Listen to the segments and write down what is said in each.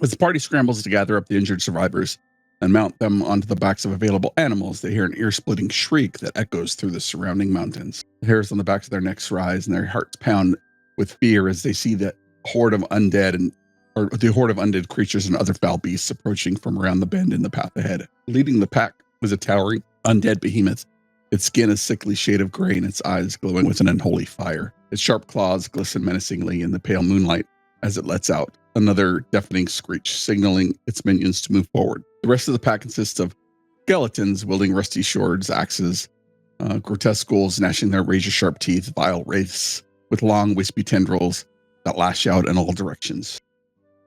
As the party scrambles to gather up the injured survivors and mount them onto the backs of available animals, they hear an ear-splitting shriek that echoes through the surrounding mountains. The hairs on the backs of their necks rise and their hearts pound with fear as they see the horde of undead creatures and other foul beasts approaching from around the bend in the path ahead. Leading the pack was a towering undead behemoth. Its skin a sickly shade of gray and its eyes glowing with an unholy fire. Its sharp claws glisten menacingly in the pale moonlight as it lets out another deafening screech, signaling its minions to move forward. The rest of the pack consists of skeletons wielding rusty swords, axes, grotesque ghouls gnashing their razor-sharp teeth, vile wraiths with long, wispy tendrils that lash out in all directions.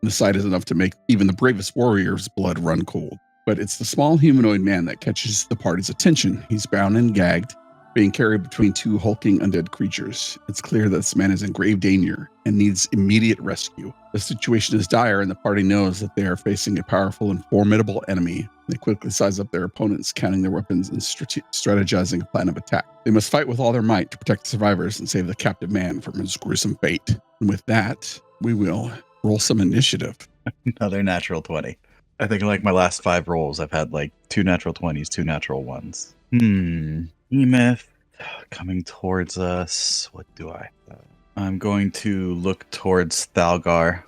The sight is enough to make even the bravest warrior's blood run cold. But it's the small humanoid man that catches the party's attention. He's bound and gagged, being carried between two hulking undead creatures. It's clear that this man is in grave danger and needs immediate rescue. The situation is dire, and the party knows that they are facing a powerful and formidable enemy. They quickly size up their opponents, counting their weapons and strategizing a plan of attack. They must fight with all their might to protect the survivors and save the captive man from his gruesome fate. And with that, we will roll some initiative. Another natural 20. I think like my last 5 rolls, I've had like 2 natural 20s, 2 natural 1s. Behemoth coming towards us. What do I? I'm going to look towards Thalgar,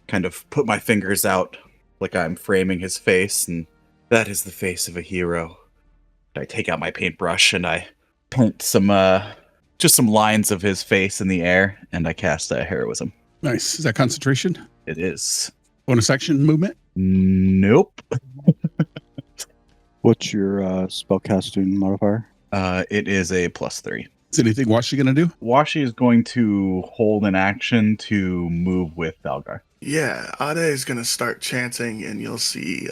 kind of put my fingers out like I'm framing his face, and that is the face of a hero. I take out my paintbrush and I paint some, just some lines of his face in the air, and I cast a heroism. Nice. Is that concentration? It is. Bonus action movement? Nope. What's your spellcasting modifier? It is a +3. Is anything Washi going to do? Washi is going to hold an action to move with Thalgar. Yeah, Ade is going to start chanting, and you'll see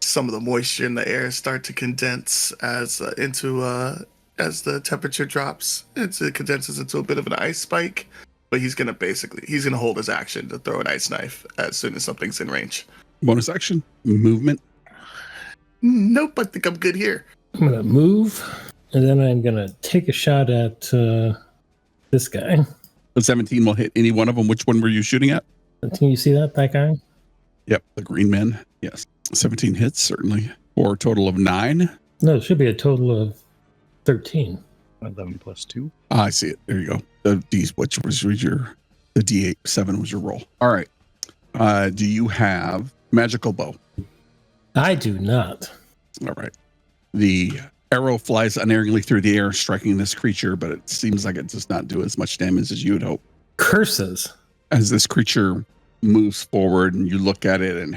some of the moisture in the air start to condense as the temperature drops. It condenses into a bit of an ice spike, but he's going to hold his action to throw an ice knife as soon as something's in range. Bonus action? Movement? Nope, I think I'm good here. I'm going to move, and then I'm going to take a shot at this guy. The 17 will hit any one of them. Which one were you shooting at? Can you see that guy? Yep, the green man. Yes. 17 hits, certainly. For a total of 9. No, it should be a total of 13. 11 + 2. I see it. There you go. The D8 7 was your roll. All right. Do you have magical bow? I do not. All right. The arrow flies unerringly through the air, striking this creature, but it seems like it does not do as much damage as you would hope. Curses. As this creature moves forward and you look at it and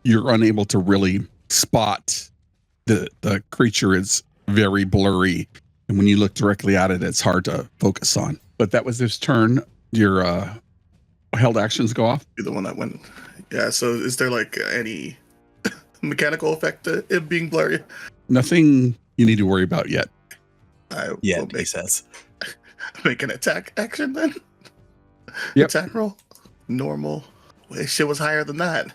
you're unable to really spot the creature. Is very blurry. And when you look directly at it, it's hard to focus on. But that was this turn. Your held actions go off. You're the one that went. Yeah, so is there like any mechanical effect to it being blurry? Nothing you need to worry about yet. Yeah, he says. Make an attack action then? Yep. Attack roll? Normal. Well, shit was higher than that.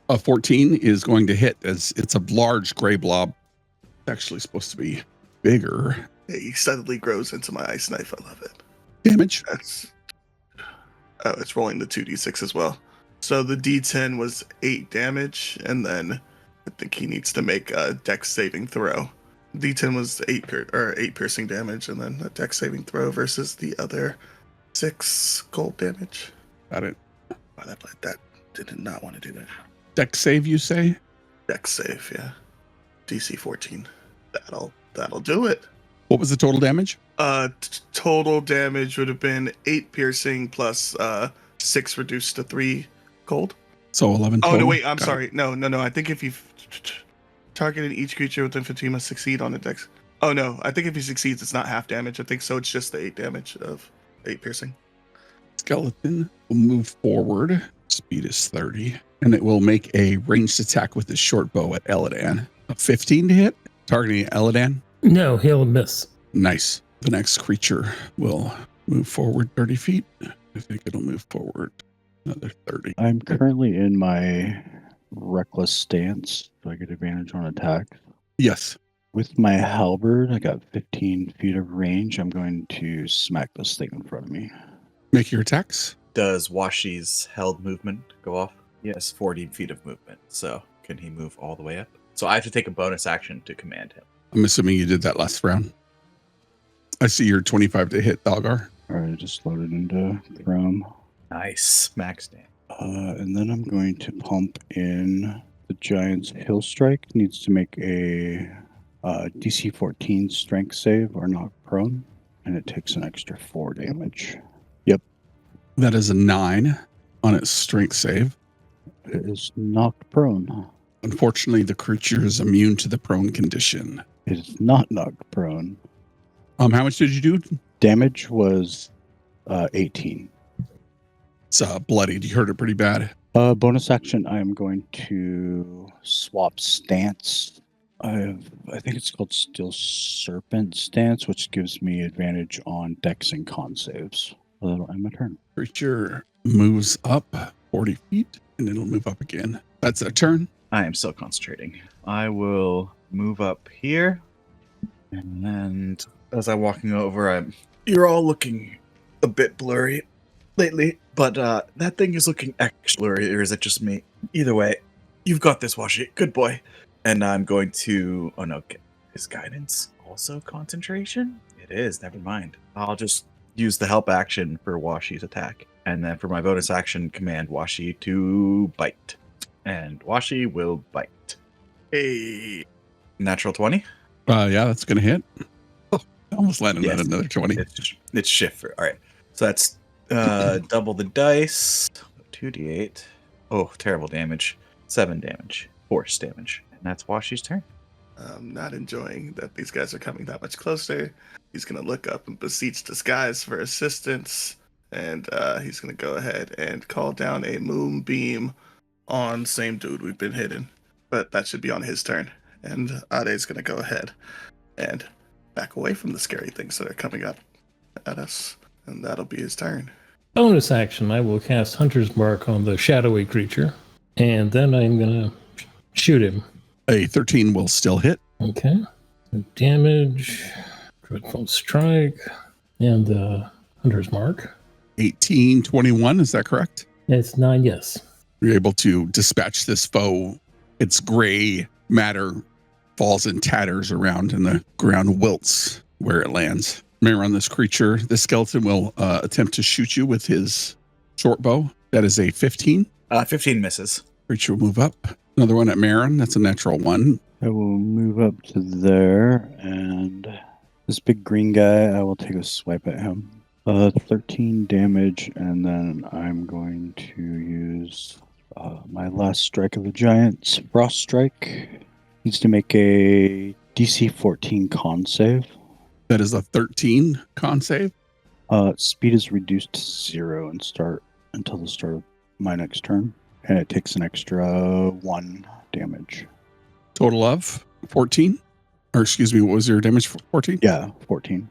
A 14 is going to hit as it's a large gray blob. It's actually supposed to be bigger. He suddenly grows into my ice knife. I love it. Damage? It's rolling the 2d6 as well. So the d10 was 8 damage, and then I think he needs to make a dex saving throw. D10 was 8 piercing damage, and then a dex saving throw versus the other 6 cold damage. Got it. Oh, that did not want to do that. Dex save, you say? Dex save, yeah. DC 14. That'll do it. What was the total damage? Total damage would have been 8 piercing plus 6 reduced to 3 cold. So 11 total. Oh, no, wait, I'm sorry. No. I think if you've targeted each creature within 15 must succeed on a dex. Oh, no. I think if he succeeds, it's not half damage. I think so. It's just the 8 damage of 8 piercing. Skeleton will move forward. Speed is 30. And it will make a ranged attack with his short bow at Eladan. A 15 to hit, targeting Eladan. No, he'll miss. Nice. The next creature will move forward 30 feet. I think it'll move forward another 30. I'm currently in my reckless stance. Do I get advantage on attack? Yes. With my halberd, I got 15 feet of range. I'm going to smack this thing in front of me. Make your attacks. Does Washi's held movement go off? He has 40 feet of movement, so can he move all the way up? So I have to take a bonus action to command him. I'm assuming you did that last round. I see your 25 to hit, Dalgar. All right, I just loaded into Chrome. Nice. Max damage. And then I'm going to pump in the Giant's Hill Strike. Needs to make a DC 14 strength save or knock prone. And it takes an extra 4 damage. That is a 9 on its strength save. It is knocked prone. Unfortunately, the creature is immune to the prone condition. It is not knocked prone. How much did you do? Damage was 18. It's bloodied. You hurt it pretty bad. Bonus action, I am going to swap stance. I think it's called Steel Serpent Stance, which gives me advantage on Dex and Con saves. That'll end my turn. Creature moves up 40 feet, and it'll move up again. That's a turn. I am still concentrating. I will move up here. And as I'm walking over, you're all looking a bit blurry lately, but that thing is looking extra blurry, or is it just me? Either way, you've got this, Washi. Good boy. And I'm going to... Oh, no. Is guidance also concentration? It is. Never mind. I'll just use the help action for Washi's attack. And then for my bonus action, command Washi to bite. And Washi will bite. Hey. Natural 20? Yeah, that's going to hit. Oh, I almost landed Yes. at another 20. It's shift. All right. So that's double the dice. 2d8. Oh, terrible damage. 7 damage. Force damage. And that's Washi's turn. I'm not enjoying that these guys are coming that much closer. He's going to look up and beseech the skies for assistance. And he's going to go ahead and call down a moonbeam on same dude we've been hitting. But that should be on his turn. And Ade's going to go ahead and back away from the scary things that are coming up at us. And that'll be his turn. Bonus action, I will cast Hunter's Mark on the shadowy creature. And then I'm going to shoot him. A 13 will still hit. Okay. Damage, Dreadful Strike, and Hunter's Mark. 18, 21, is that correct? It's 9, yes. You're able to dispatch this foe. Its gray matter falls in tatters around, and the ground wilts where it lands. Remember, on this creature, the skeleton will attempt to shoot you with his short bow. That is a 15. 15 misses. Creature will move up. Another one at Marin. That's a natural 1. I will move up to there, and this big green guy, I will take a swipe at him. 13 damage, and then I'm going to use my last strike of the Giants, Frost Strike. Needs to make a DC 14 con save. That is a 13 con save. Speed is reduced to 0 and start until the start of my next turn, and it takes an extra 1 damage. Total of 14. Or excuse me, what was your damage for 14? Yeah, 14.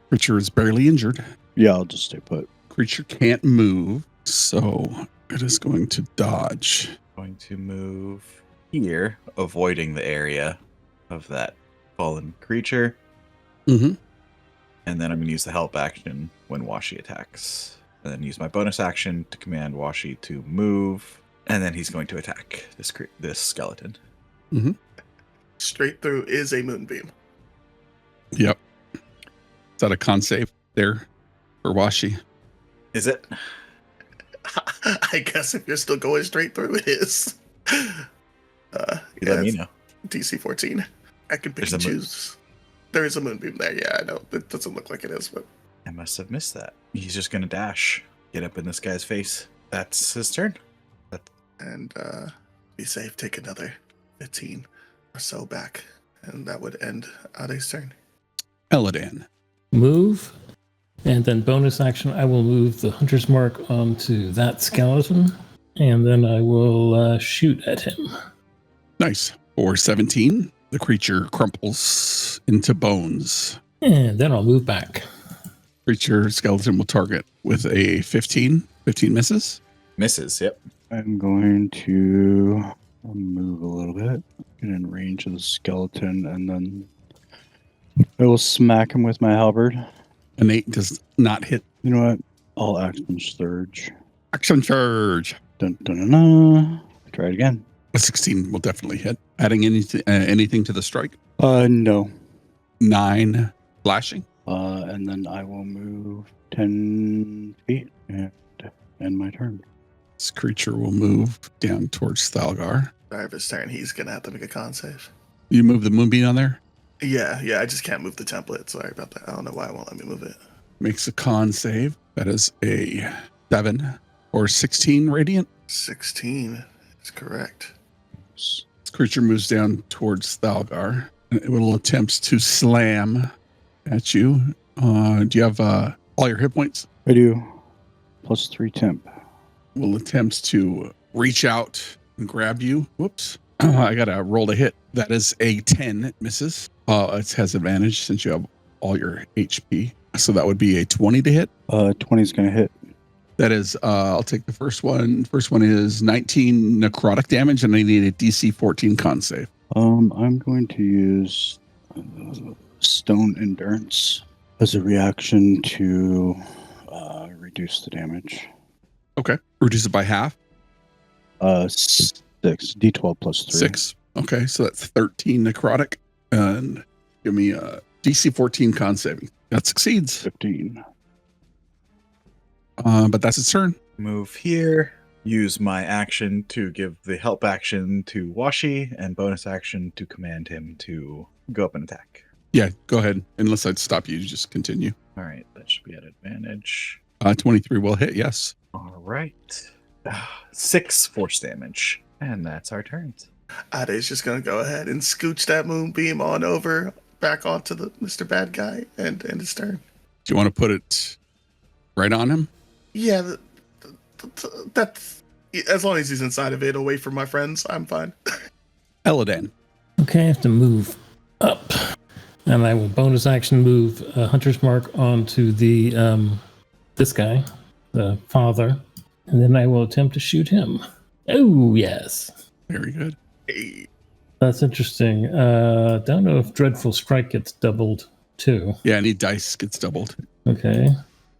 Creature is barely injured. Yeah, I'll just stay put. Creature can't move, so it is going to dodge. Going to move here, avoiding the area of that fallen creature. Mm-hmm. And then I'm going to use the help action when Washi attacks. And then use my bonus action to command Washi to move. And then he's going to attack this skeleton. Mm-hmm. Straight through is a moonbeam. Yep. Is that a con save there for Washi? Is it? I guess if you're still going straight through, it is. Let me know. DC 14. I can pick There's and a choose. There is a moonbeam there. Yeah, I know. It doesn't look like it is, but I must have missed that. He's just going to dash. Get up in this guy's face. That's his turn. and be safe. Take another 15 or so back, and that would end Ade's turn. Eladan. Move, and then bonus action, I will move the Hunter's Mark onto that skeleton, and then I will shoot at him. Nice. For 17, the creature crumples into bones. And then I'll move back. Creature skeleton will target with a 15. 15 misses. Misses, yep. I'm going to move a little bit, get in range of the skeleton, and then I will smack him with my halberd. An 8 does not hit. You know what? I'll action surge. Action surge. Dun, dun, dun, dun. Try it again. A 16 will definitely hit. Adding anything to the strike. No. 9 flashing. And then I will move 10 feet and end my turn. This creature will move down towards Thalgar. Start of his turn, he's gonna have to make a con save. You move the moonbeam on there. Yeah, I just can't move the template. Sorry about that. I don't know why it won't let me move it. Makes a con save. That is a 7 or 16 radiant. 16 is correct. This creature moves down towards Thalgar. It will attempt to slam at you. Do you have all your hit points? I do. Plus 3 temp. Will attempt to reach out and grab you. Whoops. I got to roll to hit. That is a 10. It misses. It has advantage since you have all your HP. So that would be a 20 to hit. 20 is going to hit. That is, I'll take the first one. First one is 19 necrotic damage, and I need a DC 14 con save. I'm going to use Stone Endurance as a reaction to reduce the damage. Okay. Reduce it by half. 6. D12 plus 3. 6. Okay, so that's 13 necrotic. And give me a DC 14 con saving. That succeeds. 15. But that's its turn. Move here. Use my action to give the help action to Washi, and bonus action to command him to go up and attack. Yeah, go ahead. Unless I'd stop you, just continue. All right, that should be at advantage. 23 will hit, yes. All right. 6 force damage. And that's our turns. Ade's just gonna go ahead and scooch that moonbeam on over back onto the Mr. Bad Guy and end his turn. Do you want to put it right on him? Yeah, that's as long as he's inside of it, away from my friends, I'm fine. Eladan. Okay, I have to move up. And I will bonus action move Hunter's Mark onto the this guy, the father. And then I will attempt to shoot him. Oh, yes. Very good. Hey, That's interesting. Don't know if Dreadful Strike gets doubled too. Yeah, any dice gets doubled. Okay.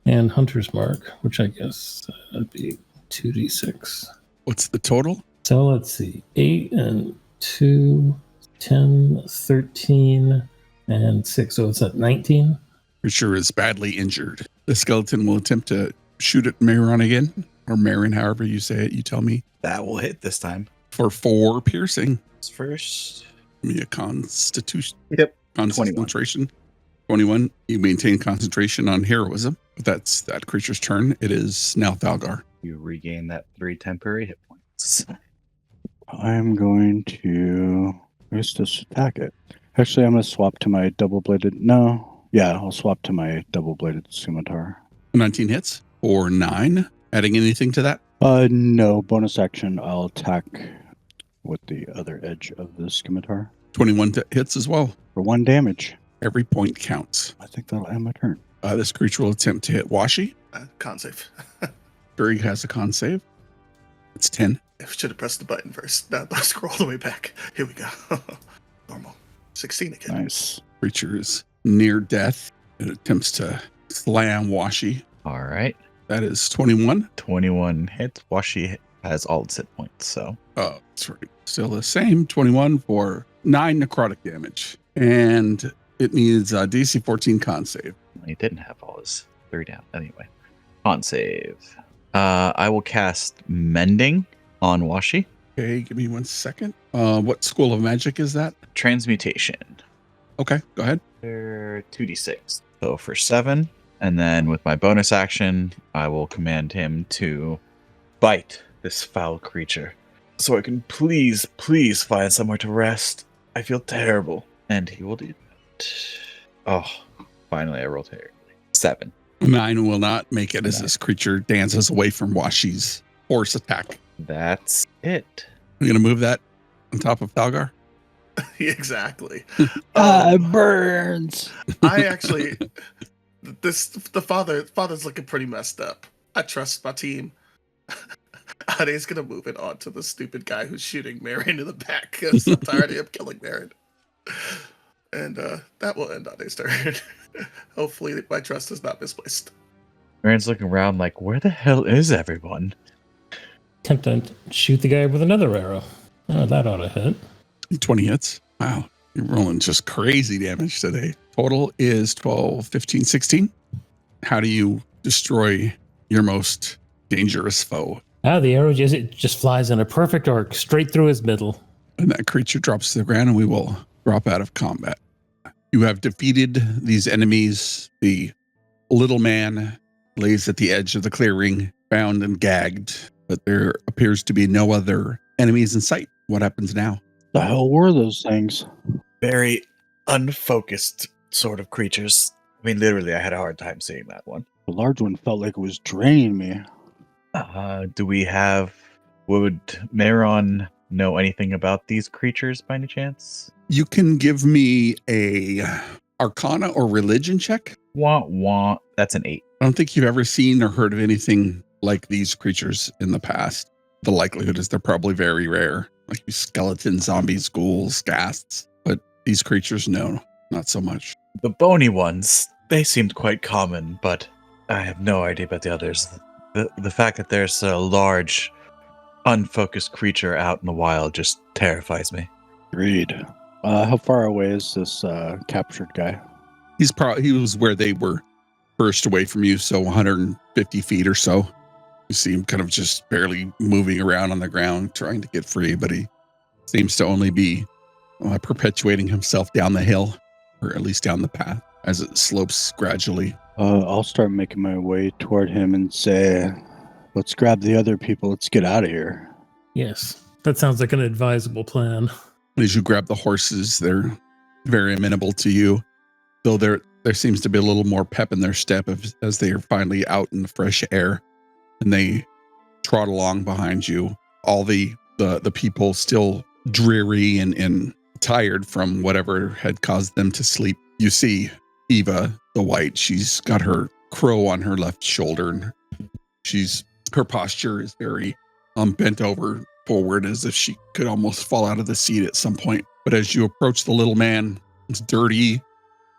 And Hunter's Mark, which I guess would be 2d6. What's the total? So let's see. 8 and 2, 10, 13, and 6. So it's at 19. Creature is badly injured. The skeleton will attempt to shoot at Maron again, or Marin, however you say it. You tell me. That will hit this time. For 4 piercing. First. Give me a constitution. Yep. Concentration. 21. You maintain concentration on heroism. That's that creature's turn. It is now Thalgar. You regain that 3 temporary hit points. I'm going to just attack it. Actually, I'm going to swap to my double-bladed... No. Yeah, I'll swap to my double-bladed scimitar. 19 hits or 9. Adding anything to that? No. Bonus action, I'll attack with the other edge of the scimitar. 21 hits as well. For 1 damage. Every point counts. I think that'll end my turn. This creature will attempt to hit Washi. con save. Sure, he has a con save. It's 10. I should have pressed the button first. Now scroll all the way back. Here we go. Normal. 16 again. Nice. Creature is near death. It attempts to slam Washi. All right. That is 21. 21 hits. Washi has all its hit points, so. Oh, that's right. Still the same. 21 for 9 necrotic damage. And it needs a DC 14 con save. He didn't have all his 3 down. Anyway. Con save. I will cast Mending on Washi. Okay, give me 1 second. What school of magic is that? Transmutation. Okay, go ahead. They're 2d6. So for 7. And then with my bonus action, I will command him to bite this foul creature. So I can please find somewhere to rest. I feel terrible. And he will do that. Oh, finally I rolled terribly. 7. 9 will not make it as this creature dances away from Washi's force attack. That's it. I'm going to move that on top of Thalgar. Exactly. It burns. I actually, the father's looking pretty messed up. I trust my team. Ade's gonna move it on to the stupid guy who's shooting Marin in the back because I'm tired of him killing Marin. And that will end Ade's turn. Hopefully my trust is not misplaced. Marin's looking around like, where the hell is everyone? attempt to shoot the guy with another arrow. Oh, that ought to hit. 20 hits. Wow. You're rolling just crazy damage today. Total is 12, 15, 16. How do you destroy your most dangerous foe? The arrow just flies in a perfect arc straight through his middle. And that creature drops to the ground and we will drop out of combat. You have defeated these enemies. The little man lays at the edge of the clearing, bound and gagged, but there appears to be no other enemies in sight. What happens now? The hell were those things? Very unfocused sort of creatures. I mean, literally, I had a hard time seeing that one. The large one felt like it was draining me. Would Meron know anything about these creatures by any chance? You can give me a Arcana or Religion check. Wah. That's an 8. I don't think you've ever seen or heard of anything like these creatures in the past. The likelihood is they're probably very rare, like skeletons, zombies, ghouls, ghasts. But these creatures, no, not so much. The bony ones, they seemed quite common, but I have no idea about the others. The fact that there's a large, unfocused creature out in the wild just terrifies me. Agreed. How far away is this captured guy? He was where they were first away from you, so 150 feet or so. You see him kind of just barely moving around on the ground, trying to get free, but he seems to only be perpetuating himself down the hill, or at least down the path, as it slopes gradually. I'll start making my way toward him and say, let's grab the other people. Let's get out of here. Yes, that sounds like an advisable plan. As you grab the horses, they're very amenable to you, though there seems to be a little more pep in their step as they are finally out in the fresh air, and they trot along behind you. All the people still dreary and tired from whatever had caused them to sleep. You see Eva, the white, she's got her crow on her left shoulder, and her posture is very bent over forward, as if she could almost fall out of the seat at some point. But as you approach the little man, it's dirty,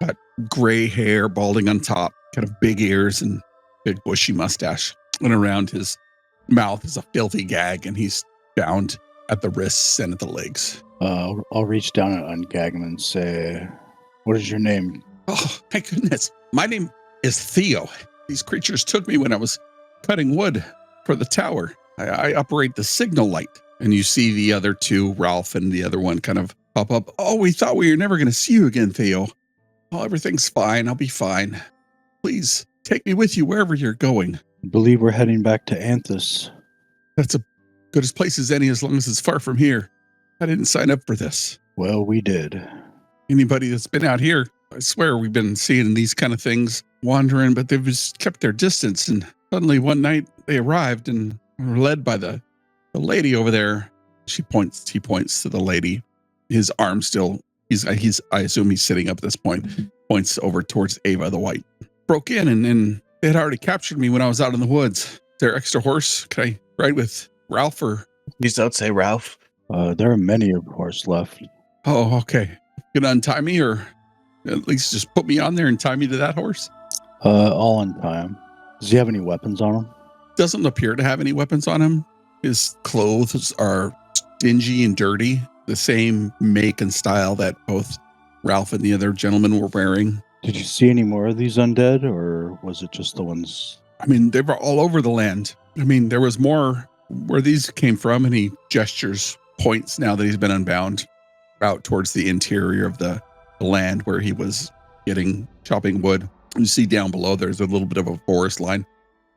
got gray hair balding on top, kind of big ears and big bushy mustache, and around his mouth is a filthy gag, and he's bound at the wrists and at the legs. I'll reach down and ungag him and say, what is your name? Oh, my goodness. My name is Theo. These creatures took me when I was cutting wood for the tower. I operate the signal light. And you see the other two, Ralph and the other one, kind of pop up. Oh, we thought we were never going to see you again, Theo. Oh, everything's fine. I'll be fine. Please take me with you wherever you're going. I believe we're heading back to Anthus. That's as good a place as any, as long as it's far from here. I didn't sign up for this. Well, we did. Anybody that's been out here, I swear we've been seeing these kind of things wandering, but they've just kept their distance. And suddenly one night they arrived and were led by the lady over there. He points to the lady. His arm still, I assume he's sitting up at this point, points over towards Ava, the white. Broke in and they had already captured me when I was out in the woods. Is there extra horse? Can I ride with Ralph or? Please don't say Ralph. There are many of horse left. Oh, okay. Gonna untie me, or at least just put me on there and tie me to that horse? All in time. Does he have any weapons on him? Doesn't appear to have any weapons on him. His clothes are dingy and dirty, the same make and style that both Ralph and the other gentleman were wearing. Did you see any more of these undead, or was it just the ones? I mean, they were all over the land. I mean, there was more where these came from, and he points now that he's been unbound out towards the interior of the land where he was chopping wood. You see down below, there's a little bit of a forest line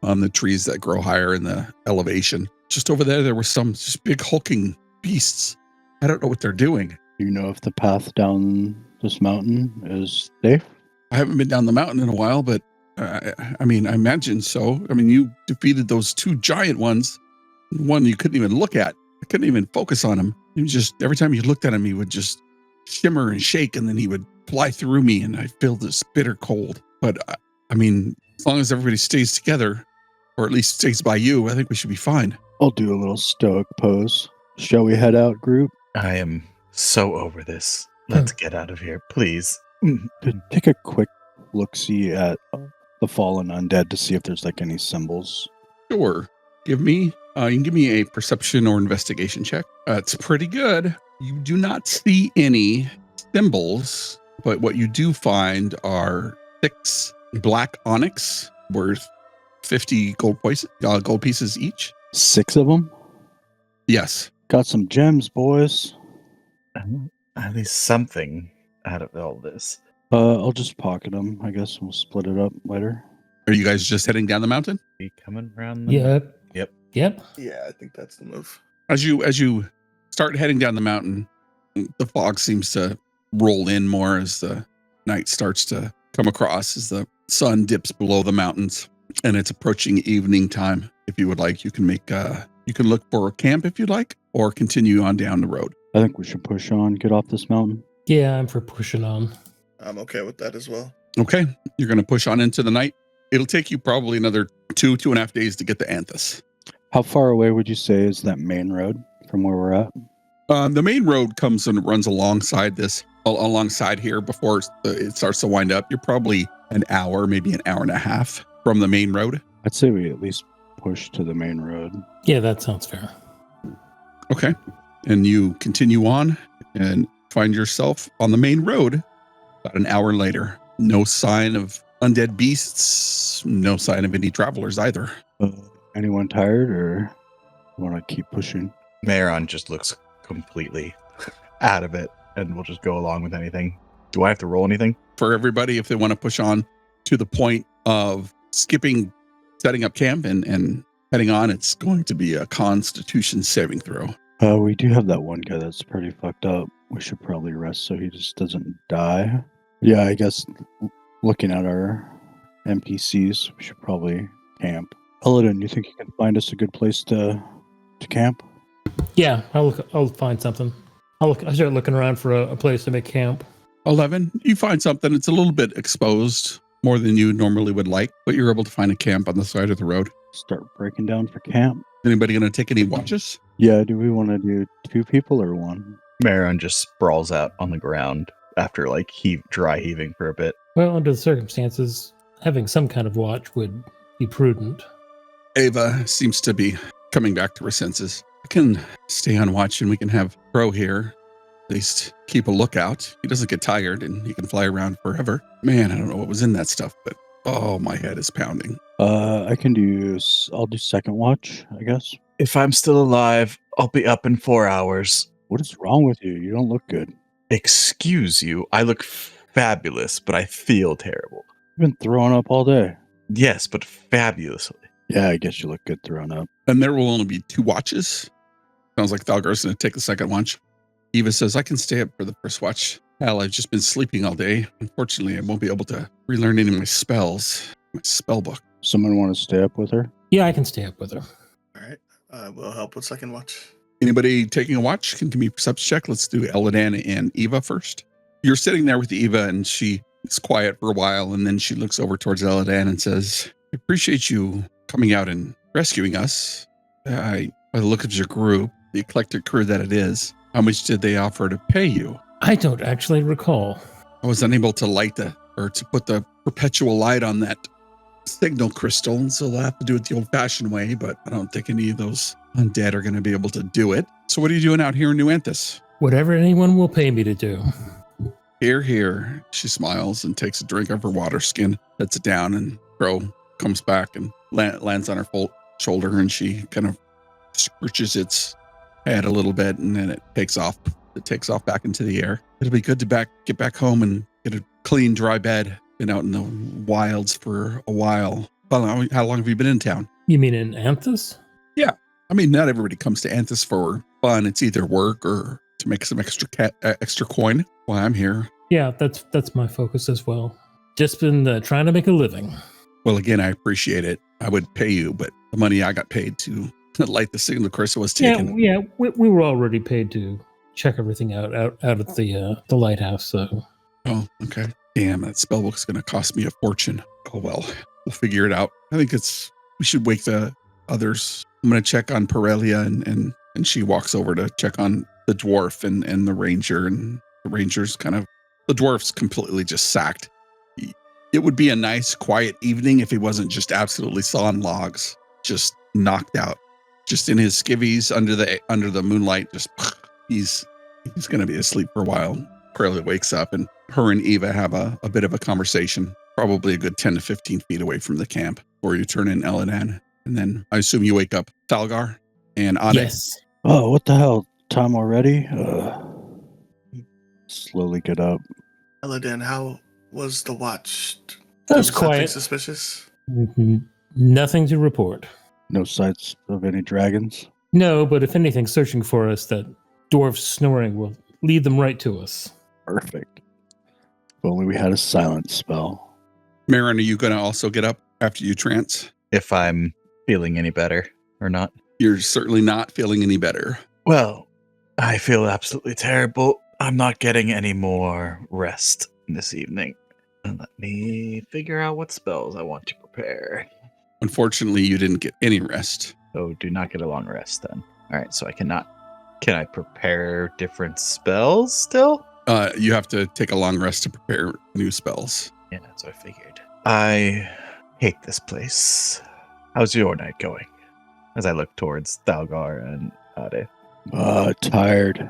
on the trees that grow higher in the elevation. Just over there were some just big hulking beasts. I don't know what they're doing. Do you know if the path down this mountain is safe? I haven't been down the mountain in a while, but I imagine so. I mean, you defeated those two giant ones. One you couldn't even look at. I couldn't even focus on him. He was just, every time you looked at him, he would just shimmer and shake, and then he would fly through me, and I feel this bitter cold. But I mean, as long as everybody stays together, or at least stays by you, I think we should be fine. I'll do a little stoic pose. Shall we head out, group? I am so over this. Let's get out of here, please. Take a quick look-see at the fallen undead to see if there's like any symbols. Sure. You can give me a perception or investigation check. It's pretty good. You do not see any symbols, but what you do find are 6 black onyx worth 50 gold pieces each. 6 of them? Yes. Got some gems, boys. At least something out of all this. I'll just pocket them. I guess we'll split it up later. Are you guys just heading down the mountain? Are you coming around the Yep. Yep. Yep. Yeah, I think that's the move. As you start heading down the mountain, the fog seems to roll in more as the night starts to come across, as the sun dips below the mountains, and it's approaching evening time. If you would like, you can look for a camp if you'd like, or continue on down the road. I think we should push on, get off this mountain. Yeah, I'm for pushing on. I'm okay with that as well. Okay, you're going to push on into the night. It'll take you probably another 2.5 days to get to Anthus. How far away would you say is that main road from where we're at? The main road comes and runs alongside here before it starts to wind up. You're probably an hour, maybe an hour and a half from the main road. I'd say we at least push to the main road. Yeah, that sounds fair. Okay. And you continue on and find yourself on the main road about an hour later. No sign of undead beasts, no sign of any travelers either. Anyone tired or want to keep pushing? Maron just looks completely out of it and we'll just go along with anything. Do I have to roll anything? For everybody, if they want to push on to the point of setting up camp and heading on, it's going to be a Constitution saving throw. We do have that one guy that's pretty fucked up. We should probably rest so he just doesn't die. Yeah, I guess looking at our NPCs, we should probably camp. Paladin, you think you can find us a good place to camp? Yeah, I'll find something. I start looking around for a place to make camp. 11, you find something. It's a little bit exposed, more than you normally would like, but you're able to find a camp on the side of the road. Start breaking down for camp. Anybody going to take any watches? Yeah, do we want to do 2 people or 1? Maron just sprawls out on the ground after dry heaving for a bit. Well, under the circumstances, having some kind of watch would be prudent. Ava seems to be coming back to her senses. I can stay on watch and we can have Crow here. At least keep a lookout. He doesn't get tired and he can fly around forever. Man, I don't know what was in that stuff, but oh, my head is pounding. I'll do second watch, I guess. If I'm still alive, I'll be up in 4 hours. What is wrong with you? You don't look good. Excuse you, I look fabulous, but I feel terrible. You've been throwing up all day. Yes, but fabulously. Yeah, I guess you look good throwing up. And there will only be 2 watches. Sounds like Thalgar's going to take the second watch. Eva says, I can stay up for the first watch. Hell, I've just been sleeping all day. Unfortunately, I won't be able to relearn any of my spells. My spell book. Someone want to stay up with her? Yeah, I can stay up with her. All right. We'll help with second watch. Anybody taking a watch can give me a perception check. Let's do Eladan and Eva first. You're sitting there with Eva and she is quiet for a while. And then she looks over towards Eladan and says, I appreciate you coming out and rescuing us. By the look of your group, the eclectic crew that it is, how much did they offer to pay you? I don't actually recall. I was unable to to put the perpetual light on that signal crystal, so I'll have to do it the old-fashioned way, but I don't think any of those undead are going to be able to do it. So what are you doing out here in New Anthus? Whatever anyone will pay me to do. Here, here. She smiles and takes a drink of her water skin, sets it down, and Crow comes back and lands on her shoulder, and she kind of scritches its head a little bit, and then it takes off. It takes off back into the air. It'll be good to get back home and get a clean, dry bed. Been out in the wilds for a while. Well, how long have you been in town? You mean in Anthus? Yeah. I mean, not everybody comes to Anthus for fun. It's either work or to make some extra coin while I'm here. Yeah, that's my focus as well. Just been trying to make a living. Well, again, I appreciate it. I would pay you, but the money I got paid to light the signal crystal was taken. Yeah, we were already paid to check everything out at the lighthouse. So. Oh, okay. Damn, that spellbook's going to cost me a fortune. Oh, well, we'll figure it out. I think we should wake the others. I'm going to check on Perelia and she walks over to check on the dwarf and the ranger, and the ranger's the dwarf's completely just sacked. It would be a nice quiet evening if he wasn't just absolutely sawing logs, just knocked out, just in his skivvies under the moonlight. Just he's going to be asleep for a while. Corellia wakes up, and her and Eva have a bit of a conversation, probably a good 10 to 15 feet away from the camp, before you turn in Eladan. And then I assume you wake up Thalgar and Ade. Yes. Oh, what the hell? Time already? Slowly get up. Eladan, how was the watch? That was Something quiet. suspicious? Nothing to report. No signs of any dragons. No, but if anything's searching for us, that dwarf snoring will lead them right to us. Perfect. If only we had a silence spell. Marin, are you going to also get up after you trance? If I'm feeling any better or not. You're certainly not feeling any better. Well, I feel absolutely terrible. I'm not getting any more rest this evening. Let me figure out what spells I want to prepare. Unfortunately, you didn't get any rest. So do not get a long rest then. All right, so I cannot. Can I prepare different spells still? You have to take a long rest to prepare new spells. Yeah, that's what I figured. I hate this place. How's your night going? As I look towards Thalgar and Ade. Tired.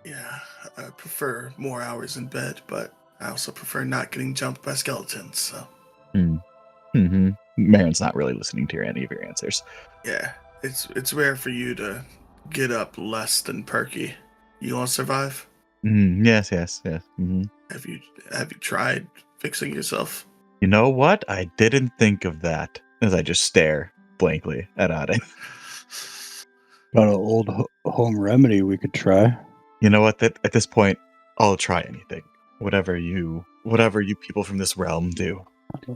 Yeah, I prefer more hours in bed, but I also prefer not getting jumped by skeletons. So Mm-hmm. Marin's not really listening to any of your answers. yeah, it's rare for you to get up less than perky. You want to survive? Yes. Mm-hmm. Have you tried fixing yourself? You know what? I didn't think of that. As I just stare blankly at Ade. Got an old home remedy we could try. You know what? At this point, I'll try anything. Whatever you people from this realm do.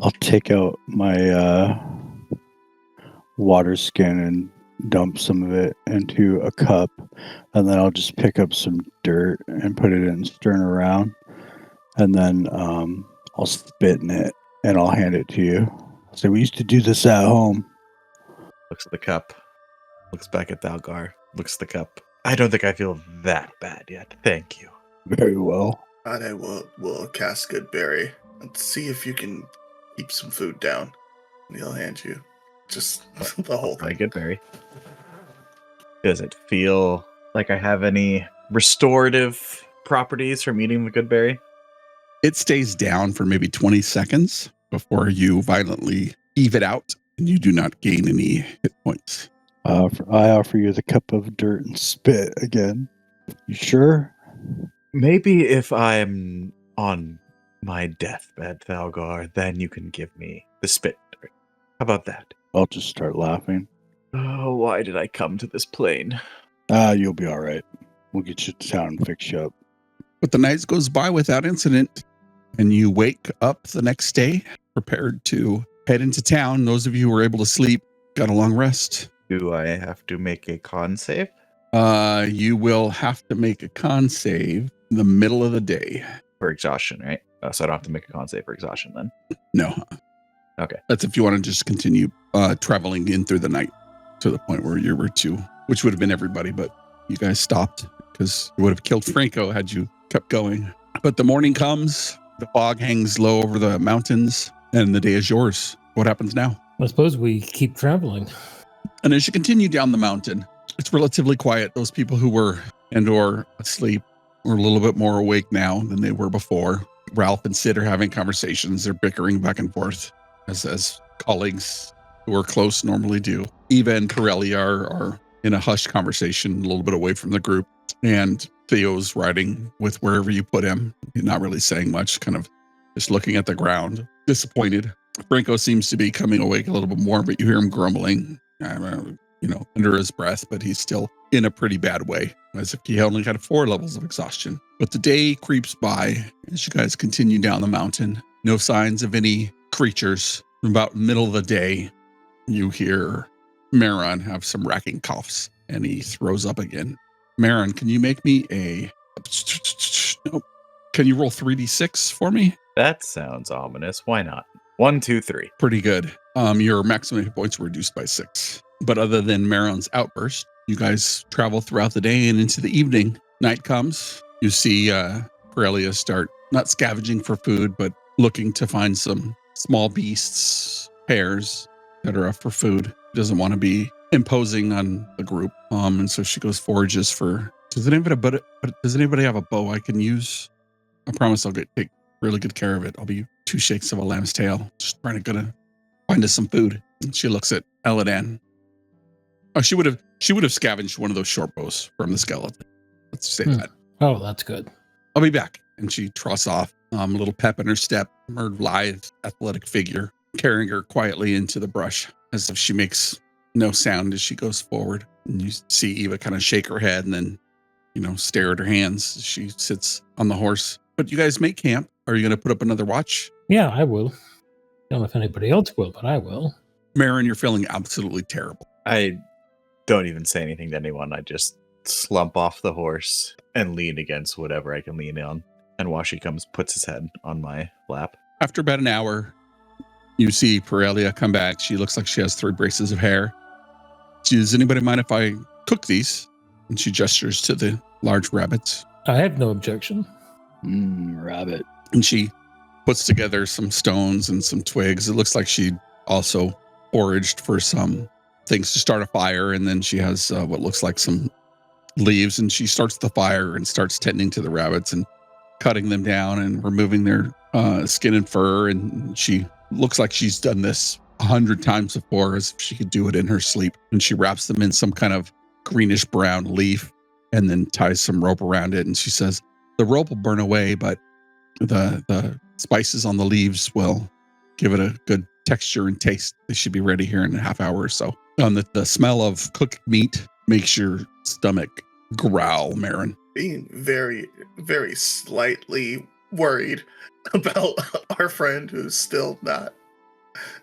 I'll take out my water skin and dump some of it into a cup, and then I'll just pick up some dirt and put it in and stir it around, and then I'll spit in it and I'll hand it to you. So we used to do this at home. Looks at the cup. Looks back at Thalgar. Looks at the cup. I don't think I feel that bad yet. Thank you. Very well. I will cast Good Berry and see if you can keep some food down. And he'll hand you just the whole Try thing. Good Berry. Does it feel like I have any restorative properties from eating the Good Berry? It stays down for maybe 20 seconds before you violently heave it out, and you do not gain any hit points. I offer you the cup of dirt and spit again. You sure? Maybe if I'm on my deathbed, Thalgar, then you can give me the spit dirt. How about that? I'll just start laughing. Oh, why did I come to this plane? You'll be all right. We'll get you to town and fix you up. But the night goes by without incident, and you wake up the next day prepared to head into town. Those of you who were able to sleep got a long rest. Do I have to make a con save? You will have to make a con save in the middle of the day. For exhaustion, right? So I don't have to make a con save for exhaustion then. No. Okay. That's if you want to just continue traveling in through the night to the point where you were to, which would have been everybody, but you guys stopped because it would have killed Franco had you kept going. But the morning comes, the fog hangs low over the mountains, and the day is yours. What happens now? I suppose we keep traveling. And as you continue down the mountain, it's relatively quiet. Those people who were and/or asleep are a little bit more awake now than they were before. Ralph and Sid are having conversations. They're bickering back and forth as colleagues who are close normally do. Eva and Corellia are in a hushed conversation, a little bit away from the group. And Theo's riding with wherever you put him. He's not really saying much, kind of just looking at the ground, disappointed. Franco seems to be coming awake a little bit more, but you hear him grumbling, under his breath, but he's still in a pretty bad way, as if he only had 4 levels of exhaustion. But the day creeps by as you guys continue down the mountain. No signs of any creatures. About middle of the day, you hear Marin have some racking coughs, and he throws up again. Marin, can you make me a... Nope. Can you roll 3d6 for me? That sounds ominous. Why not? 1, 2, 3. Pretty good. Your maximum hit points were reduced by 6. But other than Marin's outburst, you guys travel throughout the day and into the evening. Night comes. You see Corellia start not scavenging for food, but looking to find some small beasts, hares, etc. for food. doesn't want to be imposing on the group. And so she goes forages for. Does anybody have a bow I can use? I promise I'll take really good care of it. I'll be 2 shakes of a lamb's tail. Just gonna find us some food. And she looks at Eladan. Oh, she would have scavenged one of those short bows from the skeleton. Let's say that. Oh, that's good. I'll be back. And she trots off, a little pep in her step, her lithe, athletic figure, carrying her quietly into the brush as if she makes no sound as she goes forward. And you see Eva kind of shake her head and then, stare at her hands as she sits on the horse. But you guys make camp. Are you going to put up another watch? Yeah, I will. Don't know if anybody else will, but I will. Marin, you're feeling absolutely terrible. I don't even say anything to anyone. I just slump off the horse and lean against whatever I can lean on. And while she comes, puts his head on my lap. After about an hour, you see Perelia come back. She looks like she has 3 braces of hair. Does anybody mind if I cook these? And she gestures to the large rabbits. I have no objection. Rabbit. And she puts together some stones and some twigs. It looks like she also foraged for some things to start a fire. And then she has what looks like some leaves. And she starts the fire and starts tending to the rabbits and cutting them down and removing their skin and fur. And she looks like she's done this 100 times before, as if she could do it in her sleep. And she wraps them in some kind of greenish brown leaf and then ties some rope around it. And she says, the rope will burn away, but the spices on the leaves will give it a good texture and taste. They should be ready here in a half hour or so. The smell of cooked meat makes your stomach growl, Marin. Being very, very slightly worried about our friend who's still not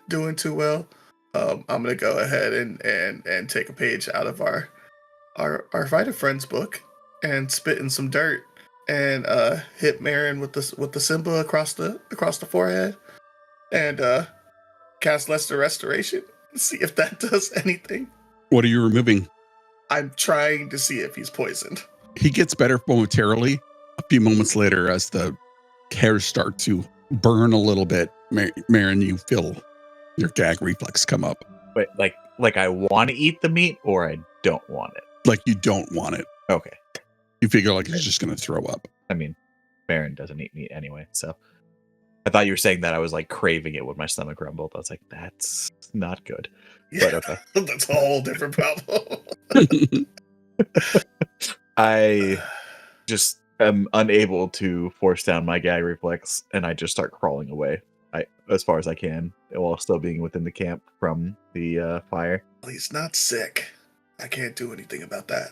doing too well. I'm gonna go ahead and take a page out of our fighter friends book and spit in some dirt and hit Marin with the symbol across the forehead and cast Lesser Restoration. See if that does anything. What are you removing? I'm trying to see if he's poisoned. He gets better momentarily. A few moments later, as the hairs start to burn a little bit, Marin, you feel your gag reflex come up. Wait, like I want to eat the meat or I don't want it? Like you don't want it. Okay. You figure like he's just going to throw up. I mean, Baron doesn't eat meat anyway, so I thought you were saying that I was like craving it when my stomach rumbled. I was like, that's not good. Yeah, But okay. That's a whole different problem. I just am unable to force down my gag reflex, and I just start crawling away as far as I can, while still being within the camp from the fire. He's not sick. I can't do anything about that.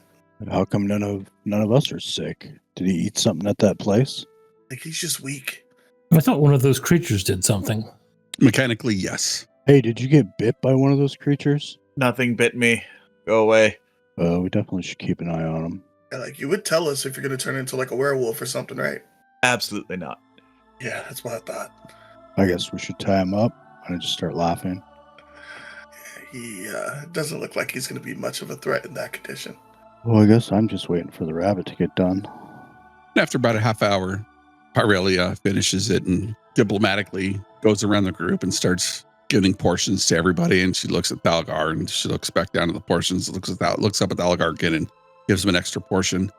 How come none of us are sick? Did he eat something at that place? I think he's just weak. I thought one of those creatures did something. Mechanically, yes. Hey, did you get bit by one of those creatures? Nothing bit me. Go away. We definitely should keep an eye on him. Yeah, like you would tell us if you're gonna turn into like a werewolf or something, right? Absolutely not. Yeah, that's what I thought. I guess we should tie him up and just start laughing. He doesn't look like he's gonna be much of a threat in that condition. Well, I guess I'm just waiting for the rabbit to get done. After about a half hour, Pyrelia finishes it and diplomatically goes around the group and starts giving portions to everybody. And she looks at Thalgar and she looks back down to the portions, looks up at Thalgar again and gives him an extra portion.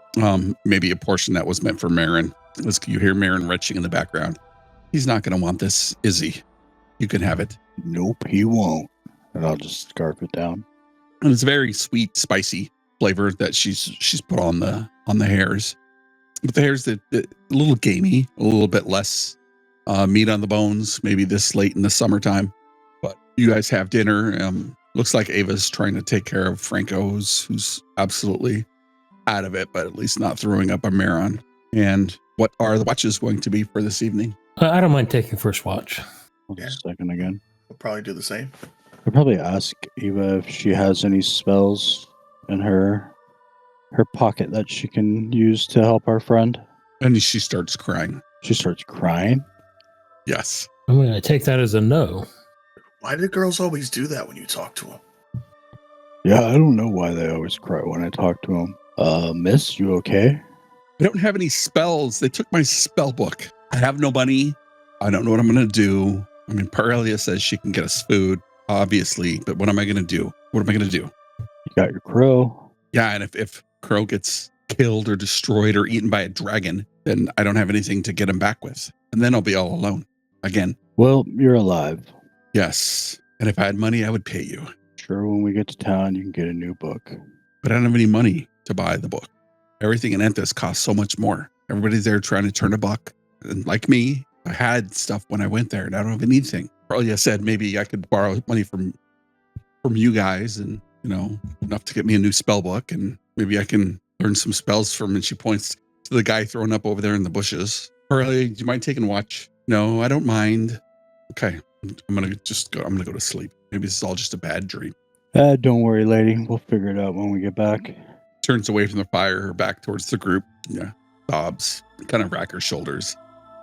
Maybe a portion that was meant for Marin. As you hear Marin retching in the background. He's not going to want this, is he? You can have it. Nope, he won't. And I'll just scarf it down. And it's very sweet, spicy flavor that she's put on the hairs. But the hairs that a little gamey, a little bit less meat on the bones, maybe this late in the summertime. But you guys have dinner. Looks like Ava's trying to take care of Franco, who's absolutely out of it, but at least not throwing up a Maron. And what are the watches going to be for this evening? I don't mind taking first watch. Hold a second again. We'll probably do the same. I'll probably ask Eva if she has any spells in her pocket that she can use to help our friend. And she starts crying. She starts crying. Yes. I'm going to take that as a no. Why do girls always do that when you talk to them? Yeah, I don't know why they always cry when I talk to them. Miss, you okay? I don't have any spells. They took my spell book. I have no money. I don't know what I'm going to do. I mean, Pyrelia says she can get us food. obviously, but what am I going to do? What am I going to do? You got your crow. Yeah, and if Crow gets killed or destroyed or eaten by a dragon, then I don't have anything to get him back with. And then I'll be all alone again. Well, you're alive. Yes. And if I had money, I would pay you. Sure, when we get to town, you can get a new book. But I don't have any money to buy the book. Everything in Enthus costs so much more. Everybody's there trying to turn a buck. And like me, I had stuff when I went there and I don't have anything. Probably I said maybe I could borrow money from you guys and, enough to get me a new spell book, and maybe I can learn some spells from, and she points to the guy thrown up over there in the bushes. Harley, do you mind taking watch? No, I don't mind. Okay. I'm going to go to sleep. Maybe this is all just a bad dream. Don't worry, lady. We'll figure it out when we get back. Turns away from the fire, her back towards the group. Yeah. Sobs, kind of rack her shoulders.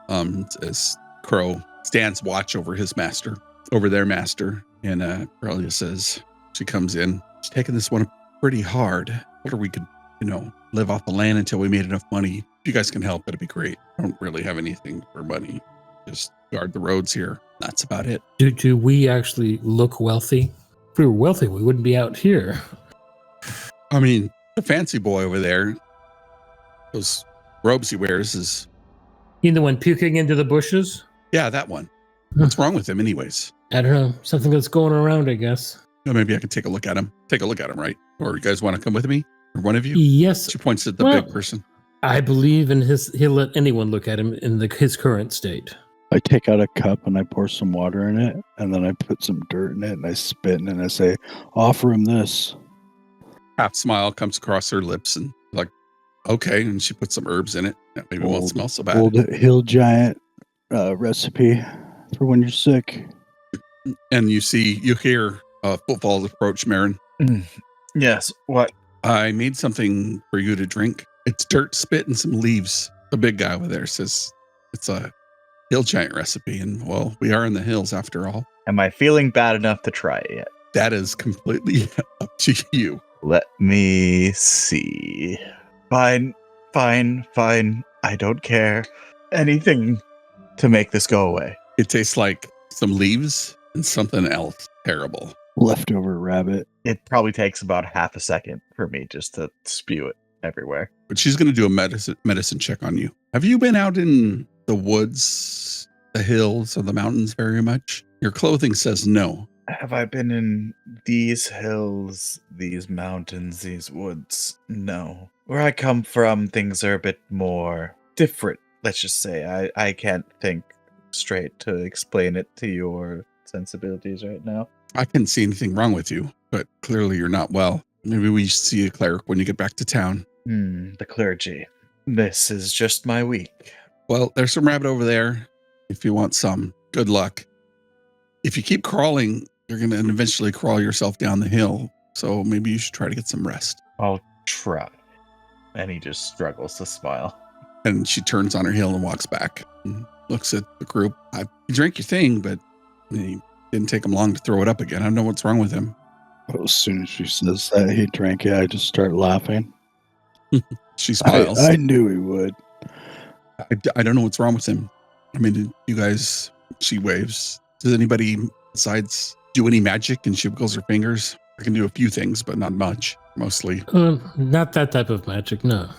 As Crow stands watch over their master. And Aurelia says, she comes in, she's taking this one pretty hard. Or we could, live off the land until we made enough money. If you guys can help, it'd be great. I don't really have anything for money. Just guard the roads here. That's about it. Do we actually look wealthy? If we were wealthy, we wouldn't be out here. I mean, the fancy boy over there, those robes he wears is... You the one puking into the bushes? Yeah, that one. What's wrong with him anyways? I don't know. Something that's going around, I guess. Maybe I could take a look at him. Right? Or you guys want to come with me? Or one of you? Yes. She points at the big person. I believe in he'll let anyone look at him in his current state. I take out a cup and I pour some water in it, and then I put some dirt in it, and I spit in it, and I say, offer him this. Half smile comes across her lips, and like, okay. And she puts some herbs in it. Yeah, maybe it won't smell so bad. Old hill giant recipe for when you're sick. And you hear footfalls approach, Marin. Yes, what? I made something for you to drink. It's dirt, spit, and some leaves. The big guy over there says it's a hill giant recipe, and well, we are in the hills after all. Am I feeling bad enough to try it yet? That is completely up to you. Let me see. Fine. I don't care. Anything to make this go away. It tastes like some leaves and something else terrible. Leftover rabbit. It probably takes about half a second for me just to spew it everywhere. But she's going to do a medicine check on you. Have you been out in the woods, the hills, or the mountains very much? Your clothing says no. Have I been in these hills, these mountains, these woods? No. Where I come from, things are a bit more different. Let's just say I can't think straight to explain it to your sensibilities right now. I can't see anything wrong with you, but clearly you're not well. Maybe we should see a cleric when you get back to town. The clergy. This is just my week. Well, there's some rabbit over there. If you want some, good luck. If you keep crawling, you're going to eventually crawl yourself down the hill. So maybe you should try to get some rest. I'll try. And he just struggles to smile. And she turns on her heel and walks back and looks at the group. You drank your thing, but he didn't take him long to throw it up again. I don't know what's wrong with him. Well, as soon as she says that he drank it, I just start laughing. She smiles. I knew he would. I don't know what's wrong with him. I mean, you guys, she waves. Does anybody besides do any magic? And she wiggles her fingers. I can do a few things, but not much. Mostly. Not that type of magic, no.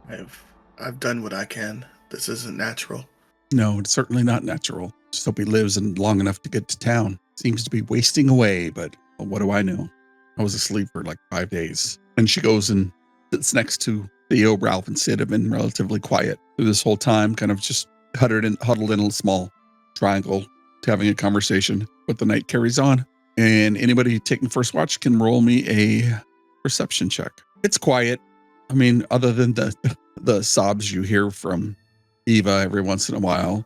I've done what I can. This isn't natural. No, it's certainly not natural. Just hope he lives long enough to get to town. Seems to be wasting away, but what do I know? I was asleep for like 5 days. And she goes and sits next to Theo, Ralph, and Sid have been relatively quiet through this whole time, kind of just huddled in a small triangle, having a conversation. But the night carries on. And anybody taking first watch can roll me a perception check. It's quiet. I mean, other than the sobs you hear from Eva every once in a while.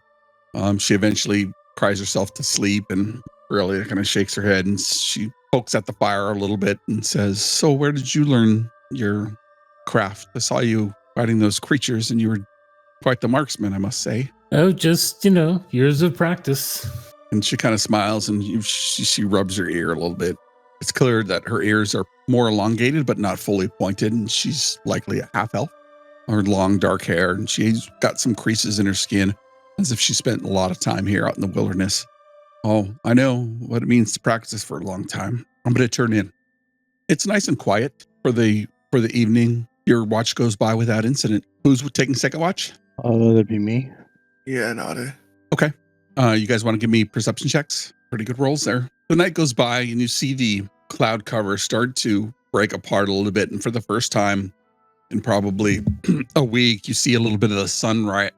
She eventually cries herself to sleep and really kind of shakes her head, and she pokes at the fire a little bit and says, so where did you learn your craft? I saw you fighting those creatures and you were quite the marksman, I must say. Oh, just, years of practice. And she kind of smiles and she rubs her ear a little bit. It's clear that her ears are more elongated, but not fully pointed. And she's likely a half elf. Her long dark hair. And she's got some creases in her skin as if she spent a lot of time here out in the wilderness. Oh, I know what it means to practice for a long time. I'm going to turn in. It's nice and quiet for the evening. Your watch goes by without incident. Who's taking second watch? That'd be me. Yeah, Nada. Okay. You guys want to give me perception checks? Pretty good rolls there. The night goes by and you see the cloud cover start to break apart a little bit. And for the first time in probably a week, you see a little bit of the sunrise,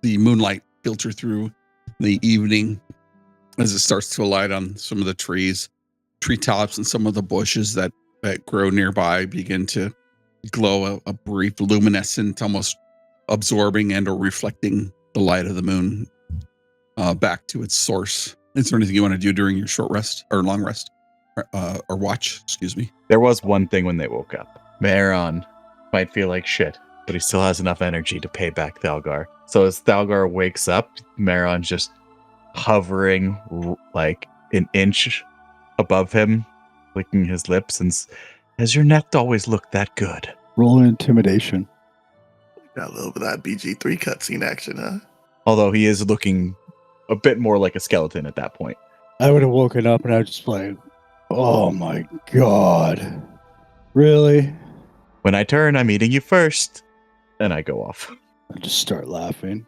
the moonlight filter through the evening as it starts to alight on some of the treetops, and some of the bushes that grow nearby begin to glow a brief luminescent, almost absorbing and or reflecting the light of the moon back to its source. Is there anything you want to do during your short rest or long rest or watch? Excuse me. There was one thing when they woke up. Maron might feel like shit, but he still has enough energy to pay back Thalgar. So as Thalgar wakes up, Maron's just hovering like an inch above him, licking his lips, and has your neck always looked that good? Roll an intimidation. Got a little bit of that BG3 cutscene action, huh? Although he is looking a bit more like a skeleton at that point. I would have woken up and I would just like, oh my god. Really? When I turn, I'm eating you first. And I go off. I just start laughing.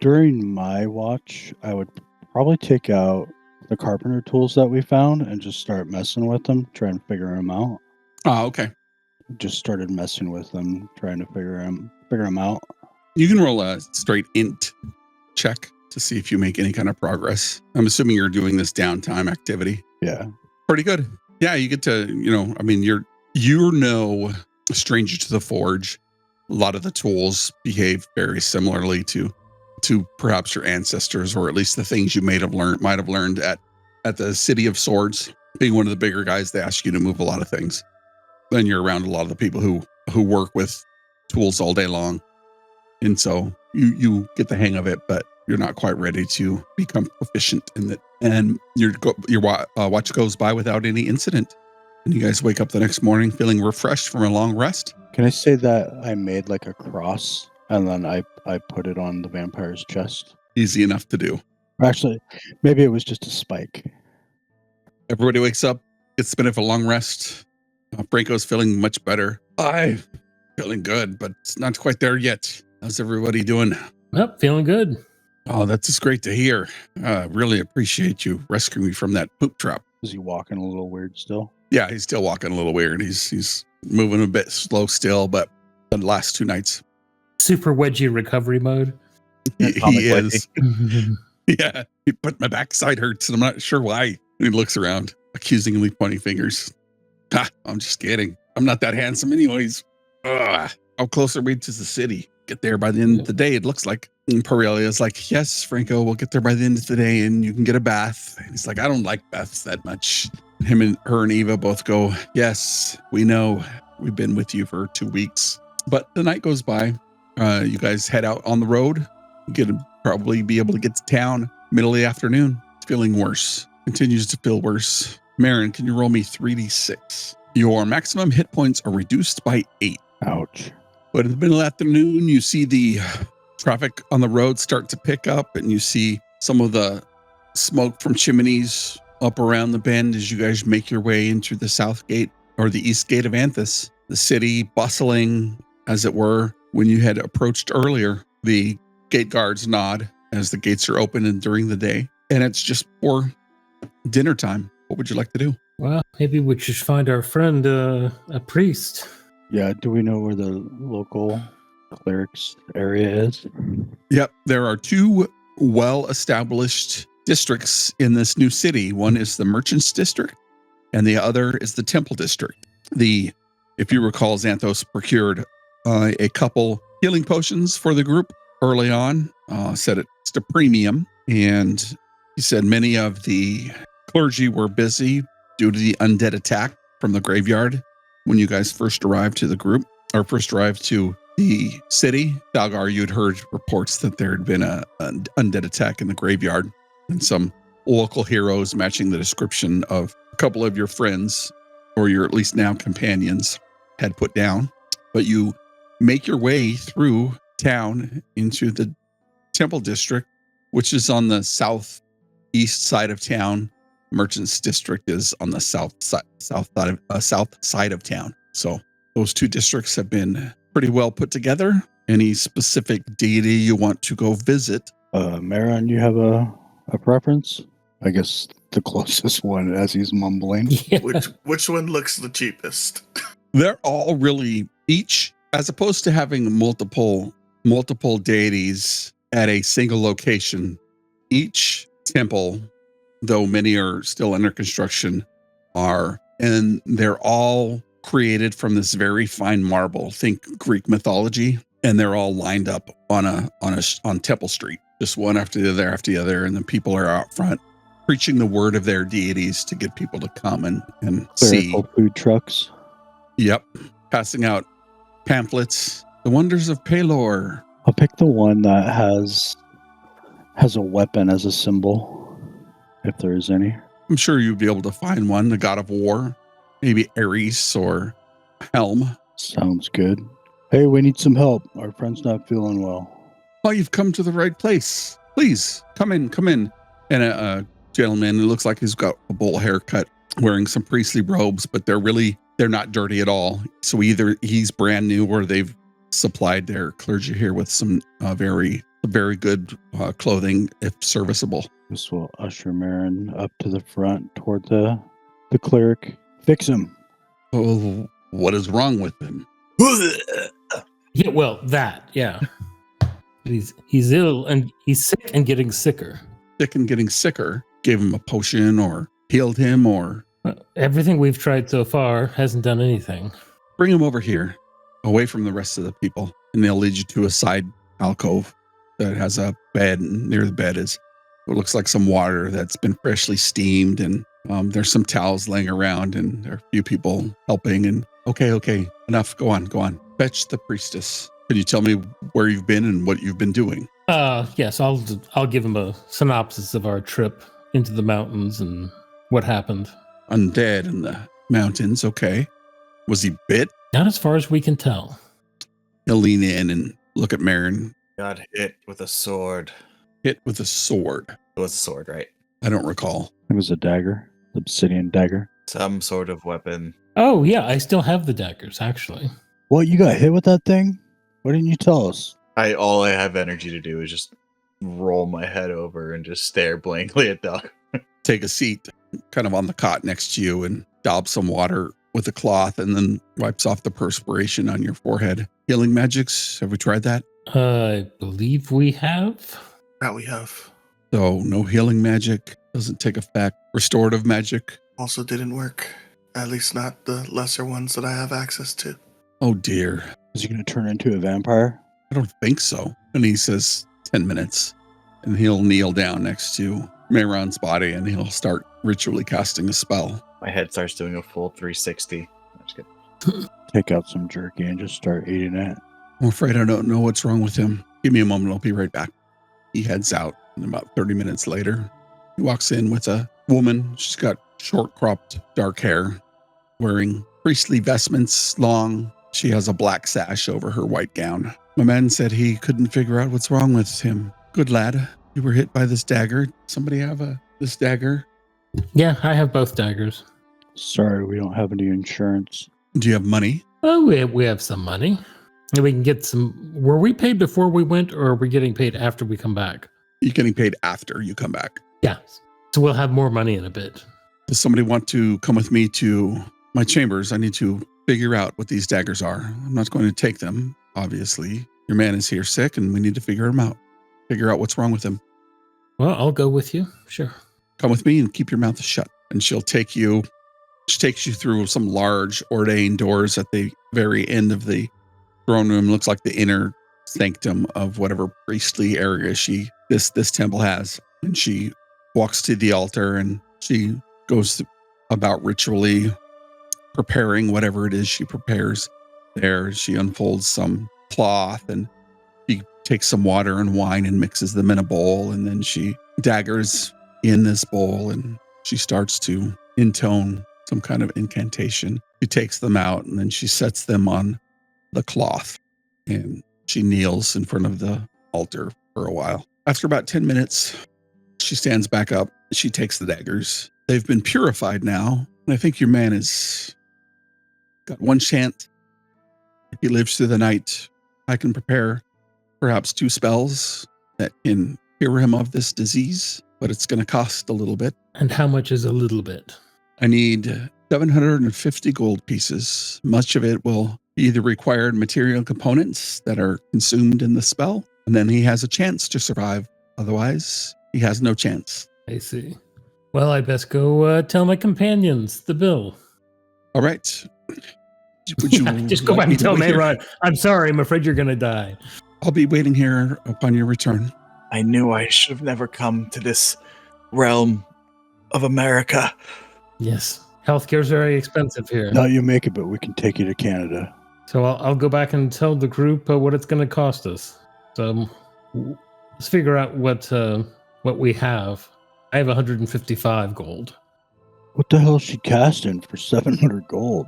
During my watch, I would probably take out the carpenter tools that we found and just start messing with them, trying to figure them out. Oh, okay. Just started messing with them, trying to figure them out. You can roll a straight int check to see if you make any kind of progress. I'm assuming you're doing this downtime activity. Yeah. Pretty good. Yeah, you get to, you're no stranger to the forge. A lot of the tools behave very similarly to perhaps your ancestors, or at least the things you might have learned at the City of Swords. Being one of the bigger guys, they ask you to move a lot of things. Then you're around a lot of the people who work with tools all day long. And so you get the hang of it, but you're not quite ready to become proficient in it. And your watch goes by without any incident. And you guys wake up the next morning feeling refreshed from a long rest. Can I say that I made like a cross and then I put it on the vampire's chest? Easy enough to do. Actually, maybe it was just a spike. Everybody wakes up, gets a bit of a long rest. Franco's feeling much better. I'm feeling good, but it's not quite there yet. How's everybody doing? Well, feeling good. Oh, that's just great to hear. Really appreciate you rescuing me from that poop trap. Is he walking a little weird still? Yeah, he's still walking a little weird. He's moving a bit slow still, but the last 2 nights. Super wedgie recovery mode. He Atomically. is. Yeah, but my backside hurts and I'm not sure why. And he looks around, accusingly pointing fingers. Ha, I'm just kidding. I'm not that handsome anyways. Ugh. How close are we to the city? Get there by the end of the day, it looks like. And Parelia's like, yes, Franco, we'll get there by the end of the day and you can get a bath. And he's like, I don't like baths that much. Her and Eva both go, yes, we know. We've been with you for 2 weeks. But the night goes by. You guys head out on the road. You can probably be able to get to town middle of the afternoon. It's feeling worse. Continues to feel worse. Marin, can you roll me 3d6? Your maximum hit points are reduced by 8. Ouch. But in the middle of the afternoon, you see the traffic on the road start to pick up, and you see some of the smoke from chimneys up around the bend as you guys make your way into the south gate, or the east gate of Anthus. The city bustling, as it were. When you had approached earlier, the gate guards nod as the gates are open and during the day, and it's just for dinner time. What would you like to do? Well, maybe we should find our friend a priest. Yeah, do we know where the local clerics area is? Yep, there are 2 well-established districts in this new city. One is the Merchants District, and the other is the Temple District. If you recall, Xanthos procured a couple healing potions for the group early on, set it to premium, and he said many of the clergy were busy due to the undead attack from the graveyard when you guys first arrived to the group, or first arrived to the city. Thalgar, you'd heard reports that there had been an undead attack in the graveyard, and some local heroes matching the description of a couple of your friends, or your at least now companions, had put down. But you make your way through town into the Temple District, which is on the east side of town. Merchants District is on the south side of town. So those two districts have been pretty well put together. Any specific deity you want to go visit? Maron, you have a preference? I guess the closest one, as he's mumbling. Yeah. Which one looks the cheapest? They're all really each, as opposed to having multiple deities at a single location. Each temple, though many are still under construction, and they're all created from this very fine marble. Think Greek mythology, and they're all lined up on Temple Street, just one after the other, and the people are out front preaching the word of their deities to get people to come and see. Clerical food trucks. Yep, passing out pamphlets, the wonders of Pelor. I'll pick the one that has a weapon as a symbol, if there is any. I'm sure you'd be able to find one, the god of war, maybe Ares or Helm. Sounds good. Hey, we need some help. Our friend's not feeling well. Oh, you've come to the right place. Please, come in. And a gentleman who looks like he's got a bowl haircut, wearing some priestly robes, but they're not dirty at all. So either he's brand new or they've supplied their clergy here with some very good clothing, if serviceable. This will usher Marin up to the front toward the cleric. Fix him. Oh, what is wrong with him? Yeah, well, yeah. He's ill and he's sick and getting sicker. Sick and getting sicker. Gave him a potion or healed him or... Everything we've tried so far hasn't done anything. Bring him over here, away from the rest of the people, and they'll lead you to a side alcove that has a bed, and near the bed is what looks like some water that's been freshly steamed, and there's some towels laying around, and there are a few people helping, and okay, enough, go on. Fetch the priestess. Can you tell me where you've been and what you've been doing? Yes, I'll give him a synopsis of our trip into the mountains and what happened. Undead in the mountains, okay. Was he bit? Not as far as we can tell. He'll lean in and look at Marin. Got hit with a sword. Hit with a sword. It was a sword, right? I don't recall. It was a dagger. Obsidian dagger. Some sort of weapon. Oh, yeah, I still have the daggers, actually. What, you got hit with that thing? Why didn't you tell us? All I have energy to do is just roll my head over and just stare blankly at Doc. Take a seat kind of on the cot next to you and daub some water with a cloth and then wipes off the perspiration on your forehead. Healing magics, have we tried that? I believe we have. That we have. So no healing magic, doesn't take effect. Restorative magic. Also didn't work. At least not the lesser ones that I have access to. Oh dear. Is he going to turn into a vampire? I don't think so. And he says 10 minutes. And he'll kneel down next to Mayron's body and he'll start ritually casting a spell. My head starts doing a full 360. I'm just kidding. Take out some jerky and just start eating it. I'm afraid I don't know what's wrong with him. Give me a moment, I'll be right back. He heads out, and about 30 minutes later, he walks in with a woman. She's got short cropped dark hair, wearing priestly vestments, long. She has a black sash over her white gown. My man said he couldn't figure out what's wrong with him. Good lad, you were hit by this dagger. Somebody have this dagger? Yeah, I have both daggers. Sorry, we don't have any insurance. Do you have money? Oh, we have some money. And we can get some... Were we paid before we went, or are we getting paid after we come back? You're getting paid after you come back. Yeah. So we'll have more money in a bit. Does somebody want to come with me to my chambers? I need to figure out what these daggers are. I'm not going to take them, obviously. Your man is here sick, and we need to figure him out. Figure out what's wrong with him. Well, I'll go with you. Sure. Come with me and keep your mouth shut. And she takes you through some large ordained doors at the very end of the throne room. Looks like the inner sanctum of whatever priestly area this temple has. And she walks to the altar and she goes about ritually preparing whatever it is she prepares there. She unfolds some cloth and she takes some water and wine and mixes them in a bowl, and then she daggers in this bowl and she starts to intone some kind of incantation. She takes them out and then she sets them on the cloth and she kneels in front of the altar for a while. After about 10 minutes, she stands back up She takes the daggers. They've been purified now. And I think your man has got one chance. If he lives through the night, I can prepare perhaps 2 spells that can cure him of this disease, but it's going to cost a little bit. And how much is a little bit? I need 750 gold pieces. Much of it will be the required material components that are consumed in the spell, and then he has a chance to survive. Otherwise, he has no chance. I see. Well, I best go tell my companions the bill. All right. Would you Just go like back me and to tell wait me, here? Rod, I'm sorry, I'm afraid you're going to die. I'll be waiting here upon your return. I knew I should have never come to this realm of America. Yes. Healthcare's very expensive here. Not you make it, but we can take you to Canada. So I'll go back and tell the group what it's going to cost us. So let's figure out what we have. I have 155 gold. What the hell is she casting for 700 gold?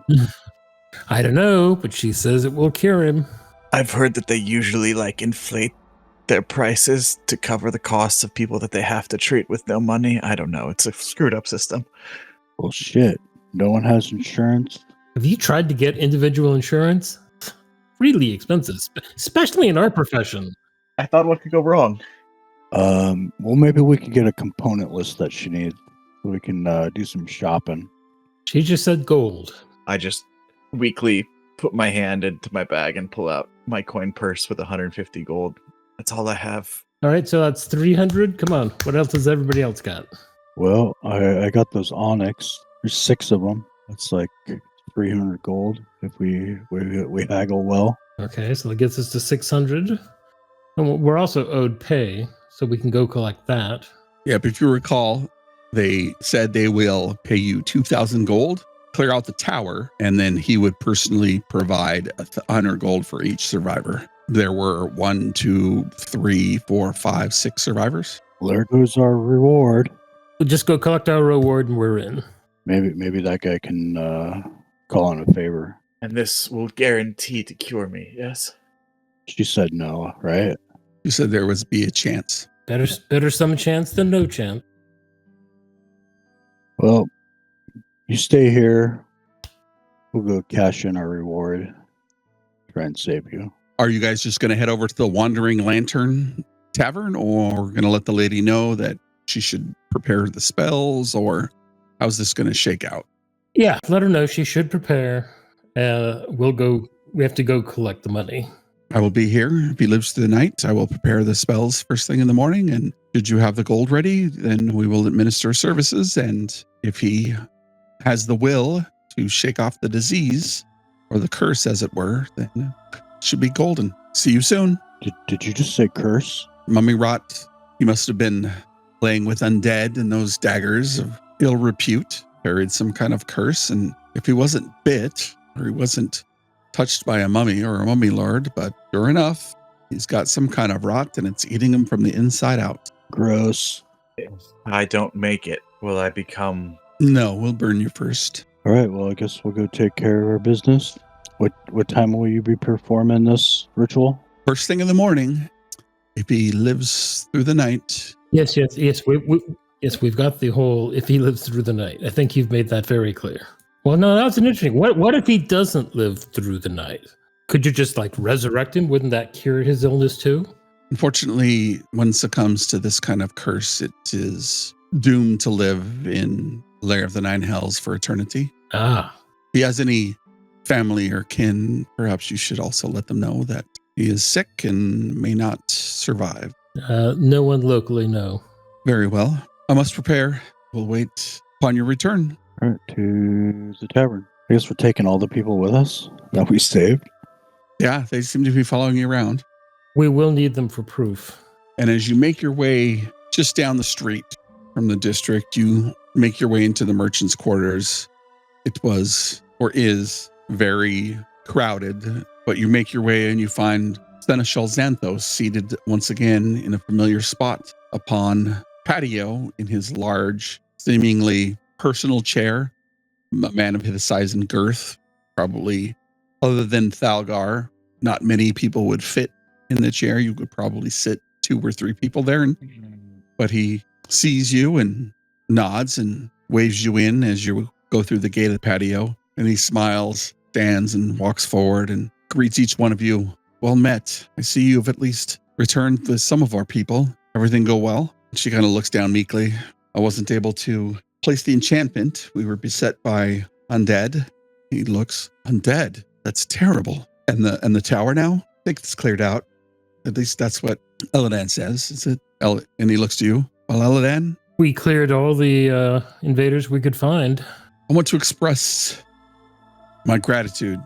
I don't know, but she says it will cure him. I've heard that they usually inflate their prices to cover the costs of people that they have to treat with no money. I don't know. It's a screwed up system. Well, shit. No one has insurance. Have you tried to get individual insurance? Really expensive, especially in our profession. I thought what could go wrong? Well, maybe we could get a component list that she needs so we can do some shopping. She just said gold. I just weakly put my hand into my bag and pull out my coin purse with 150 gold. That's all I have. All right, so that's 300. Come on. What else has everybody else got? Well, I got those onyx. There's 6 of them. That's like 300 gold if we haggle well. Okay, so that gets us to 600. And we're also owed pay, so we can go collect that. Yeah, but if you recall, they said they will pay you 2,000 gold, clear out the tower, and then he would personally provide 100 gold for each survivor. There were 1, 2, 3, 4, 5, 6 survivors. Well, there goes our reward. We'll just go collect our reward and we're in. Maybe that guy can call on a favor. And this will guarantee to cure me, yes? She said no, right? You said there was be a chance. Better some chance than no chance. Well, you stay here. We'll go cash in our reward. Try and save you. Are you guys just going to head over to the Wandering Lantern Tavern, or going to let the lady know that she should prepare the spells, or how's this going to shake out? Yeah, let her know she should prepare. We have to go collect the money. I will be here. If he lives through the night, I will prepare the spells first thing in the morning. And should you have the gold ready, then we will administer services. And if he has the will to shake off the disease, or the curse, as it were, then it should be golden. See you soon. Did you just say curse? Mummy rot. He must have been playing with undead, and those daggers of ill repute carried some kind of curse. And if he wasn't bit, or he wasn't touched by a mummy or a mummy lord, but sure enough, he's got some kind of rot and it's eating him from the inside out. Gross. If I don't make it, will I become... No, we'll burn you first. All right, well, I guess we'll go take care of our business. What time will you be performing this ritual? First thing in the morning. If he lives through the night. Yes. We've got the whole if he lives through the night. I think you've made that very clear. Well, no, that's an interesting. What if he doesn't live through the night? Could you just resurrect him? Wouldn't that cure his illness too? Unfortunately, one succumbs to this kind of curse. It is doomed to live in Lair of the Nine Hells for eternity. Ah. If he has any family or kin, perhaps you should also let them know that he is sick and may not survive. No one locally, no. Very well. I must prepare. We'll wait upon your return. All right, to the tavern. I guess we're taking all the people with us that we saved. Yeah, they seem to be following you around. We will need them for proof. And as you make your way just down the street from the district, you make your way into the merchant's quarters. It was, or is, very crowded, but you make your way and you find Seneschal Xanthos seated once again in a familiar spot upon patio in his large, seemingly personal chair. A man of his size and girth, probably, other than Thalgar, not many people would fit in the chair. You could probably sit 2 or 3 people there, but he sees you and nods and waves you in as you go through the gated patio. And he smiles, stands, and walks forward and greets each one of you. Well met. I see you've at least returned with some of our people. Everything go well? She kind of looks down meekly. I wasn't able to place the enchantment. We were beset by undead. He looks, undead? That's terrible. And the tower now? I think it's cleared out. At least that's what Eladan says. Is it? And he looks to you. Well, Eladan? We cleared all the invaders we could find. I want to express my gratitude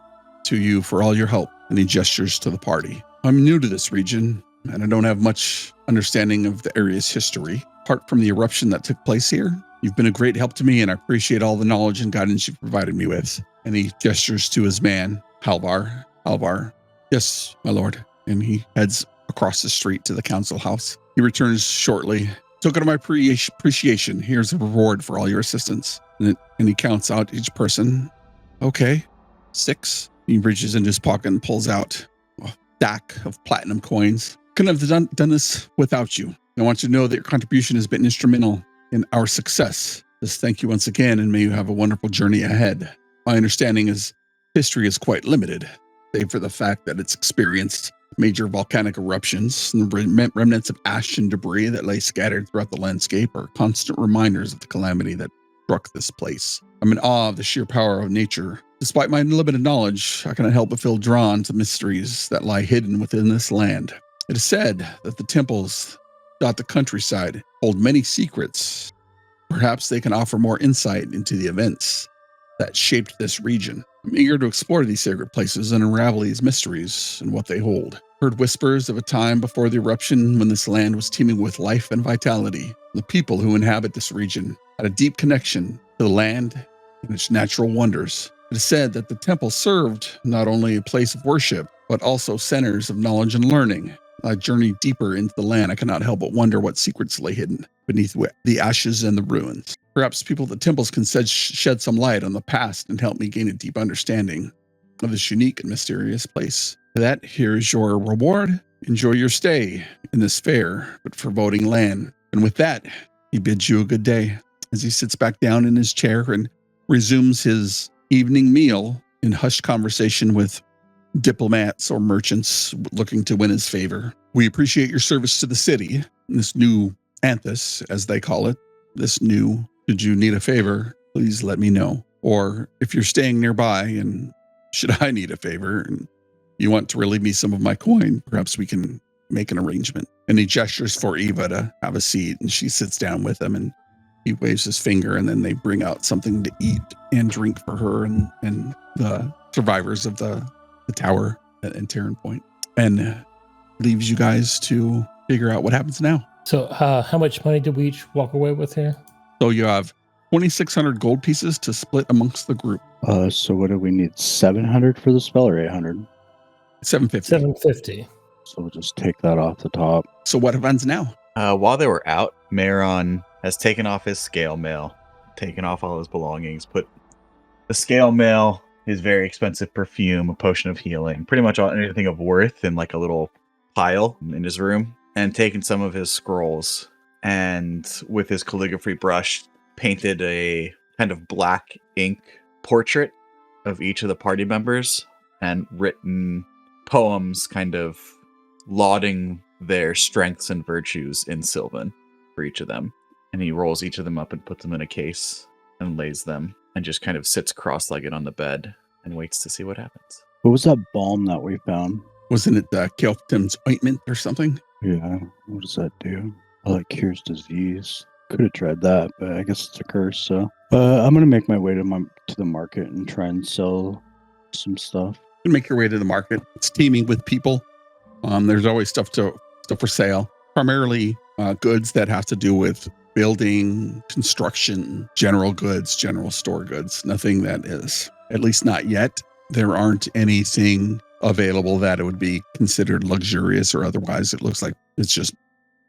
to you for all your help. And he gestures to the party. I'm new to this region, and I don't have much understanding of the area's history. Apart from the eruption that took place here, you've been a great help to me, and I appreciate all the knowledge and guidance you've provided me with. And he gestures to his man, Halvar. Halvar. Yes, my lord. And he heads across the street to the council house. He returns shortly. Token of my appreciation. Here's a reward for all your assistance. And he counts out each person. Okay, 6. He reaches into his pocket and pulls out a stack of platinum coins. Couldn't have done this without you. I want you to know that your contribution has been instrumental in our success. Just thank you once again, and may you have a wonderful journey ahead. My understanding is history is quite limited, save for the fact that it's experienced major volcanic eruptions, and the remnants of ash and debris that lay scattered throughout the landscape are constant reminders of the calamity that struck this place. I'm in awe of the sheer power of nature. Despite my limited knowledge, I cannot help but feel drawn to mysteries that lie hidden within this land. It is said that the temples dot the countryside hold many secrets. Perhaps they can offer more insight into the events that shaped this region. I'm eager to explore these sacred places and unravel these mysteries and what they hold. Heard whispers of a time before the eruption when this land was teeming with life and vitality. The people who inhabit this region had a deep connection to the land and its natural wonders. It is said that the temple served not only a place of worship, but also centers of knowledge and learning. As I journey deeper into the land, I cannot help but wonder what secrets lay hidden beneath the ashes and the ruins. Perhaps people at the temples can shed some light on the past and help me gain a deep understanding of this unique and mysterious place. For that, here is your reward. Enjoy your stay in this fair but foreboding land. And with that, he bids you a good day as he sits back down in his chair and resumes his evening meal in hushed conversation with diplomats or merchants looking to win his favor. We appreciate your service to the city, this new Anthus, as they call it. This new, should you need a favor, please let me know. Or if you're staying nearby and should I need a favor and you want to relieve me some of my coin, perhaps we can make an arrangement. And he gestures for Eva to have a seat, and she sits down with him and he waves his finger, and then they bring out something to eat and drink for her and the survivors of the tower and Terran Point, and leaves you guys to figure out what happens now. So how much money did we each walk away with here? So you have 2,600 gold pieces to split amongst the group. So what do we need? 700 for the spell or 800? 750. 750. So we'll just take that off the top. So what happens now? While they were out, Maron has taken off his scale mail, taken off all his belongings, put the scale mail, his very expensive perfume, a potion of healing, pretty much anything of worth in like a little pile in his room, and taken some of his scrolls and with his calligraphy brush painted a kind of black ink portrait of each of the party members and written poems kind of lauding their strengths and virtues in Sylvan for each of them. And he rolls each of them up and puts them in a case and lays them and just kind of sits cross-legged on the bed and waits to see what happens. What was that balm that we found? Wasn't it Kelpton's ointment or something? Yeah, what does that do? Oh, it cures disease. Could have tried that, but I guess it's a curse, so. I'm going to make my way to the market and try and sell some stuff. You make your way to the market. It's teeming with people. There's always stuff for sale, primarily goods that have to do with building, construction, general goods, general store goods. Nothing that is, at least not yet. There aren't anything available that it would be considered luxurious or otherwise. It looks like it's just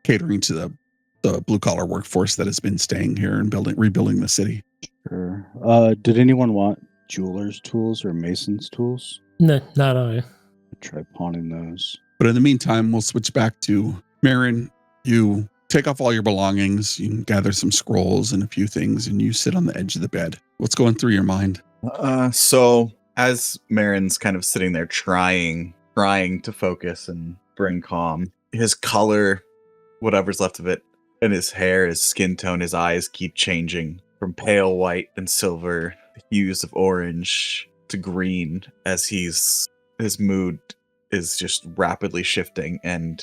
catering to the blue collar workforce that has been staying here and rebuilding the city. Sure. Did anyone want jeweler's tools or mason's tools? No, not I. I'll try pawning those. But in the meantime, we'll switch back to Marin. You take off all your belongings. You can gather some scrolls and a few things, and you sit on the edge of the bed. What's going through your mind? So as Marin's kind of sitting there trying to focus and bring calm, his color, whatever's left of it, and his hair, his skin tone, his eyes keep changing from pale white and silver hues of orange to green as his mood is just rapidly shifting and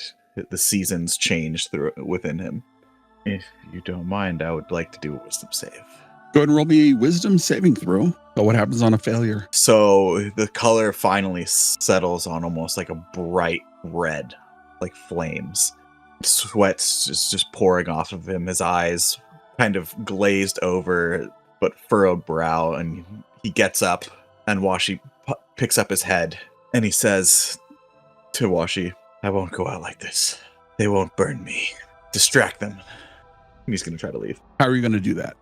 the seasons change within him. If you don't mind, I would like to do a wisdom save. Go ahead and roll me a wisdom saving throw. So what happens on a failure? So the color finally settles on almost like a bright red, like flames. Sweat's just pouring off of him. His eyes kind of glazed over, but furrowed brow. And he gets up, and Washi picks up his head, and he says to Washi, I won't go out like this. They won't burn me. Distract them. And he's going to try to leave. How are you going to do that?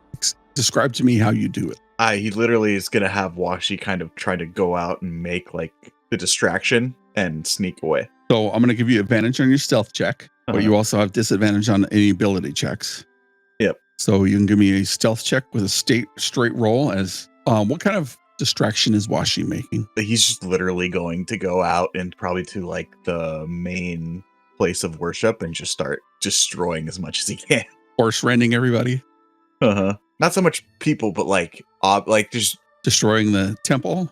Describe to me how you do it. He literally is going to have Washi kind of try to go out and make like the distraction and sneak away. So I'm going to give you advantage on your stealth check, but you also have disadvantage on any ability checks. Yep. So you can give me a stealth check with a straight roll as what kind of distraction is Washi making? He's just literally going to go out and probably to like the main place of worship and just start destroying as much as he can. Horse rending everybody? Uh-huh. Not so much people, but like just destroying the temple,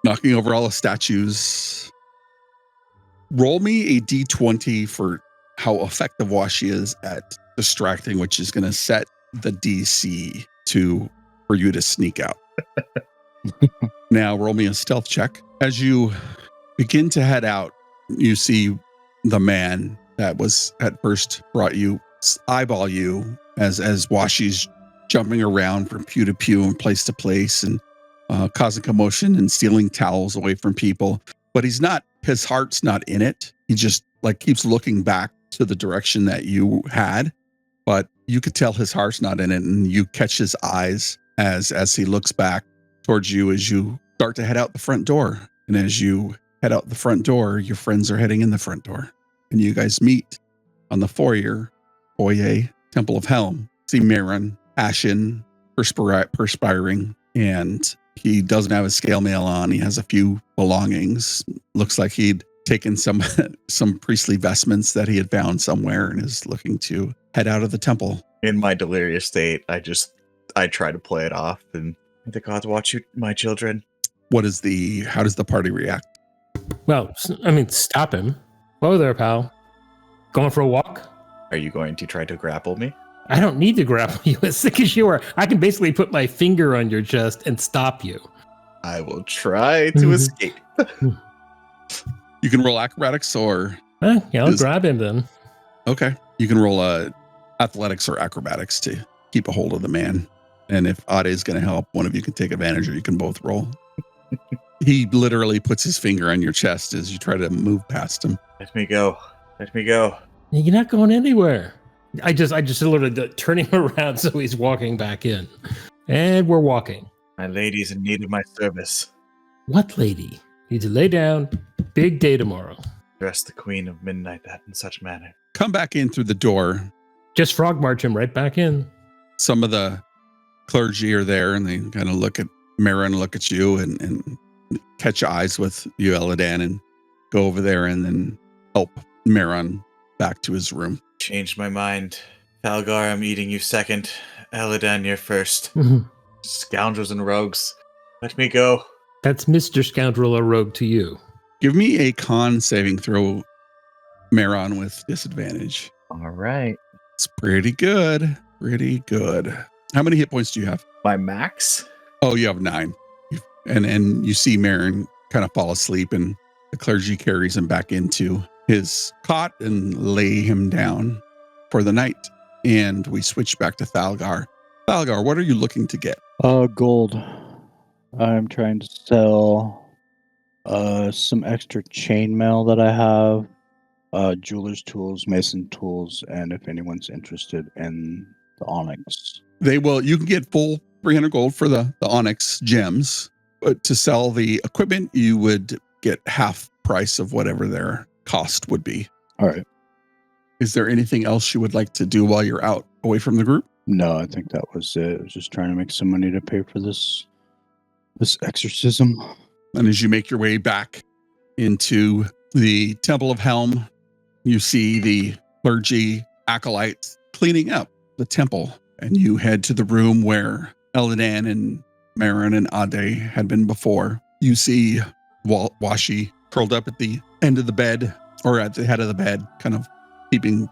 knocking over all the statues. Roll me a d20 for how effective Washi is at distracting, which is going to set the DC for you to sneak out. Now roll me a stealth check. As you begin to head out, you see the man that was at first brought you eyeball you as Washi's jumping around from pew to pew and place to place and causing commotion and stealing towels away from people. But his heart's not in it. He just like keeps looking back to the direction that you had, but you could tell his heart's not in it. And you catch his eyes as he looks back towards you as you start to head out the front door. And as you head out the front door, your friends are heading in the front door. And you guys meet on the foyer, Temple of Helm. See Marin, ashen, perspiring, and he doesn't have his scale mail on. He has a few belongings. Looks like he'd taken some priestly vestments that he had found somewhere and is looking to head out of the temple. In my delirious state, I try to play it off and may the gods watch you, my children. How does the party react? Well, I mean, stop him. Whoa there, pal. Going for a walk? Are you going to try to grapple me? I don't need to grapple you. As sick as you are, I can basically put my finger on your chest and stop you. I will try to escape. You can roll acrobatics or... Yeah, I'll grab him then. Okay. You can roll athletics or acrobatics to keep a hold of the man. And if Ade is going to help, one of you can take advantage or you can both roll. He literally puts his finger on your chest as you try to move past him. Let me go. Let me go. You're not going anywhere. I just literally turning him around so he's walking back in. And we're walking. My lady's in need of my service. What lady? Need to lay down. Big day tomorrow. Dress the Queen of Midnight that in such manner. Come back in through the door. Just frog march him right back in. Some of the clergy are there and they kind of look at Marin, look at you and catch eyes with you, Eladan, and go over there and then help Marin back to his room. Changed my mind. Falgar, I'm eating you second. Eladan, you're first. Scoundrels and rogues. Let me go. That's Mr. Scoundrel or Rogue to you. Give me a con saving throw, Marin, with disadvantage. All right. It's pretty good. Pretty good. How many hit points do you have? My max? Oh, you have 9. And you see Marin kind of fall asleep and the clergy carries him back into his cot and lay him down for the night. And we switch back to Thalgar. Thalgar, what are you looking to get? Gold. I'm trying to sell some extra chainmail that I have, jeweler's tools, mason tools, and if anyone's interested in the onyx. You can get full 300 gold for the onyx gems, but to sell the equipment, you would get half price of whatever their cost would be. All right. Is there anything else you would like to do while you're out away from the group? No, I think that was it. I was just trying to make some money to pay for this exorcism. And as you make your way back into the Temple of Helm, you see the clergy acolytes cleaning up the temple, and you head to the room where Eladan and Marin and Ade had been before. You see Washi curled up at the end of the bed, or at the head of the bed, kind of keeping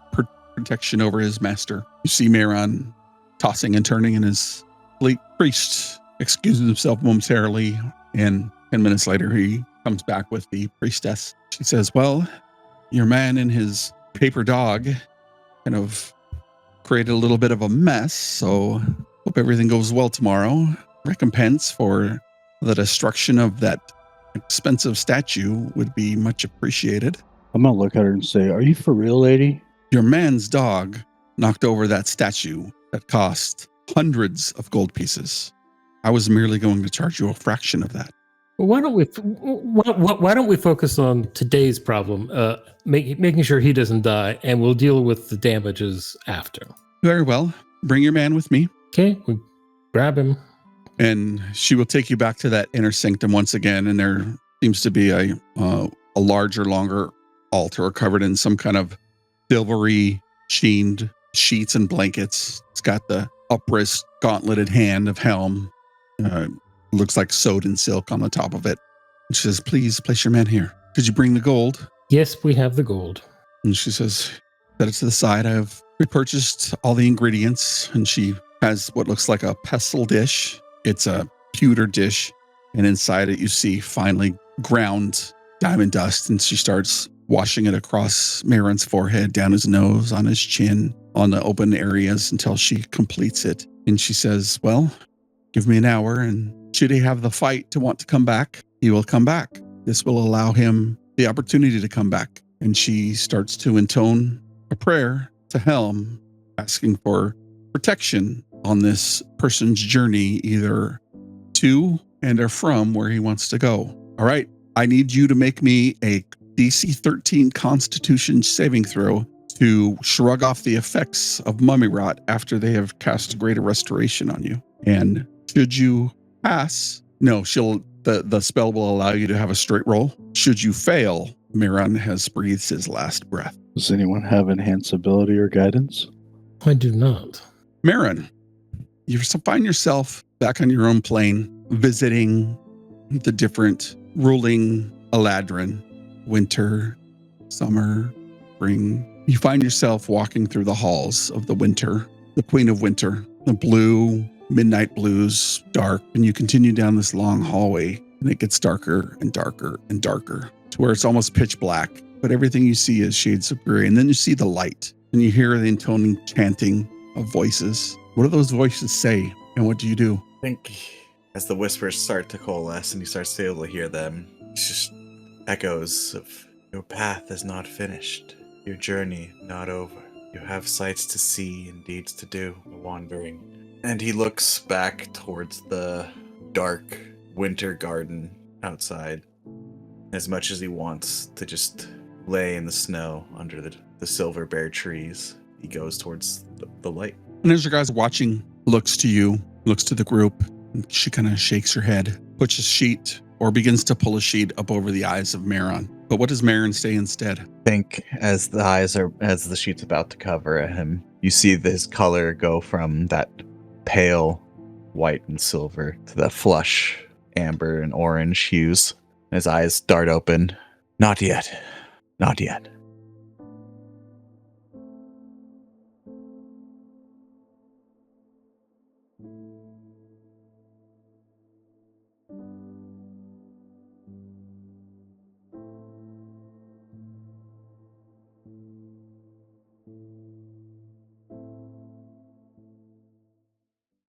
protection over his master. You see Marin tossing and turning in his sleep. Priest excuses himself momentarily, and 10 minutes later he comes back with the priestess. She says, well, your man and his paper dog kind of created a little bit of a mess, so hope everything goes well tomorrow. Recompense for the destruction of that expensive statue would be much appreciated. I'm going to look at her and say, are you for real, lady? Your man's dog knocked over that statue that cost hundreds of gold pieces. I was merely going to charge you a fraction of that. Well, why don't we focus on today's problem, making sure he doesn't die, and we'll deal with the damages after. Very well. Bring your man with me. Okay, we grab him. And she will take you back to that inner sanctum once again, and there seems to be a larger, longer altar covered in some kind of silvery sheened sheets and blankets. It's got the uprist gauntleted hand of Helm. Looks like sewed in silk on the top of it. And she says, please place your man here. Did you bring the gold? Yes, we have the gold. And she says, set it to the side. We purchased all the ingredients. And she has what looks like a pestle dish. It's a pewter dish. And inside it, you see finely ground diamond dust. And she starts washing it across Marin's forehead, down his nose, on his chin, on the open areas until she completes it. And she says, well, give me an hour, and should he have the fight to want to come back, he will come back. This will allow him the opportunity to come back. And she starts to intone a prayer to Helm, asking for protection on this person's journey, either to and or from where he wants to go. All right, I need you to make me a DC 13 Constitution saving throw to shrug off the effects of mummy rot after they have cast greater restoration on you. And should you pass, the spell will allow you to have a straight roll. Should you fail, Miran has breathed his last breath. Does anyone have enhance ability or guidance? I do not. Miran, you find yourself back on your own plane, visiting the different ruling Eladrin, winter, summer, spring. You find yourself walking through the halls of the winter, the Queen of Winter, the blue, midnight blues, dark, and you continue down this long hallway, and it gets darker and darker and darker to where it's almost pitch black, but everything you see is shades of gray. And then you see the light, and you hear the intoning chanting of voices. What do those voices say, and what do you do? I think as the whispers start to coalesce and you start to be able to hear them, it's just echoes of, your path is not finished, your journey not over. You have sights to see and deeds to do, wandering. And he looks back towards the dark winter garden outside, as much as he wants to just lay in the snow under the silver bare trees. He goes towards the light. And as your guys watching, looks to you, looks to the group, and she kind of shakes her head, puts a sheet or begins to pull a sheet up over the eyes of Marin. But what does Marin say instead? I think as the sheet's about to cover him, you see this color go from that pale white and silver to that flush amber and orange hues. His eyes dart open. Not yet. Not yet.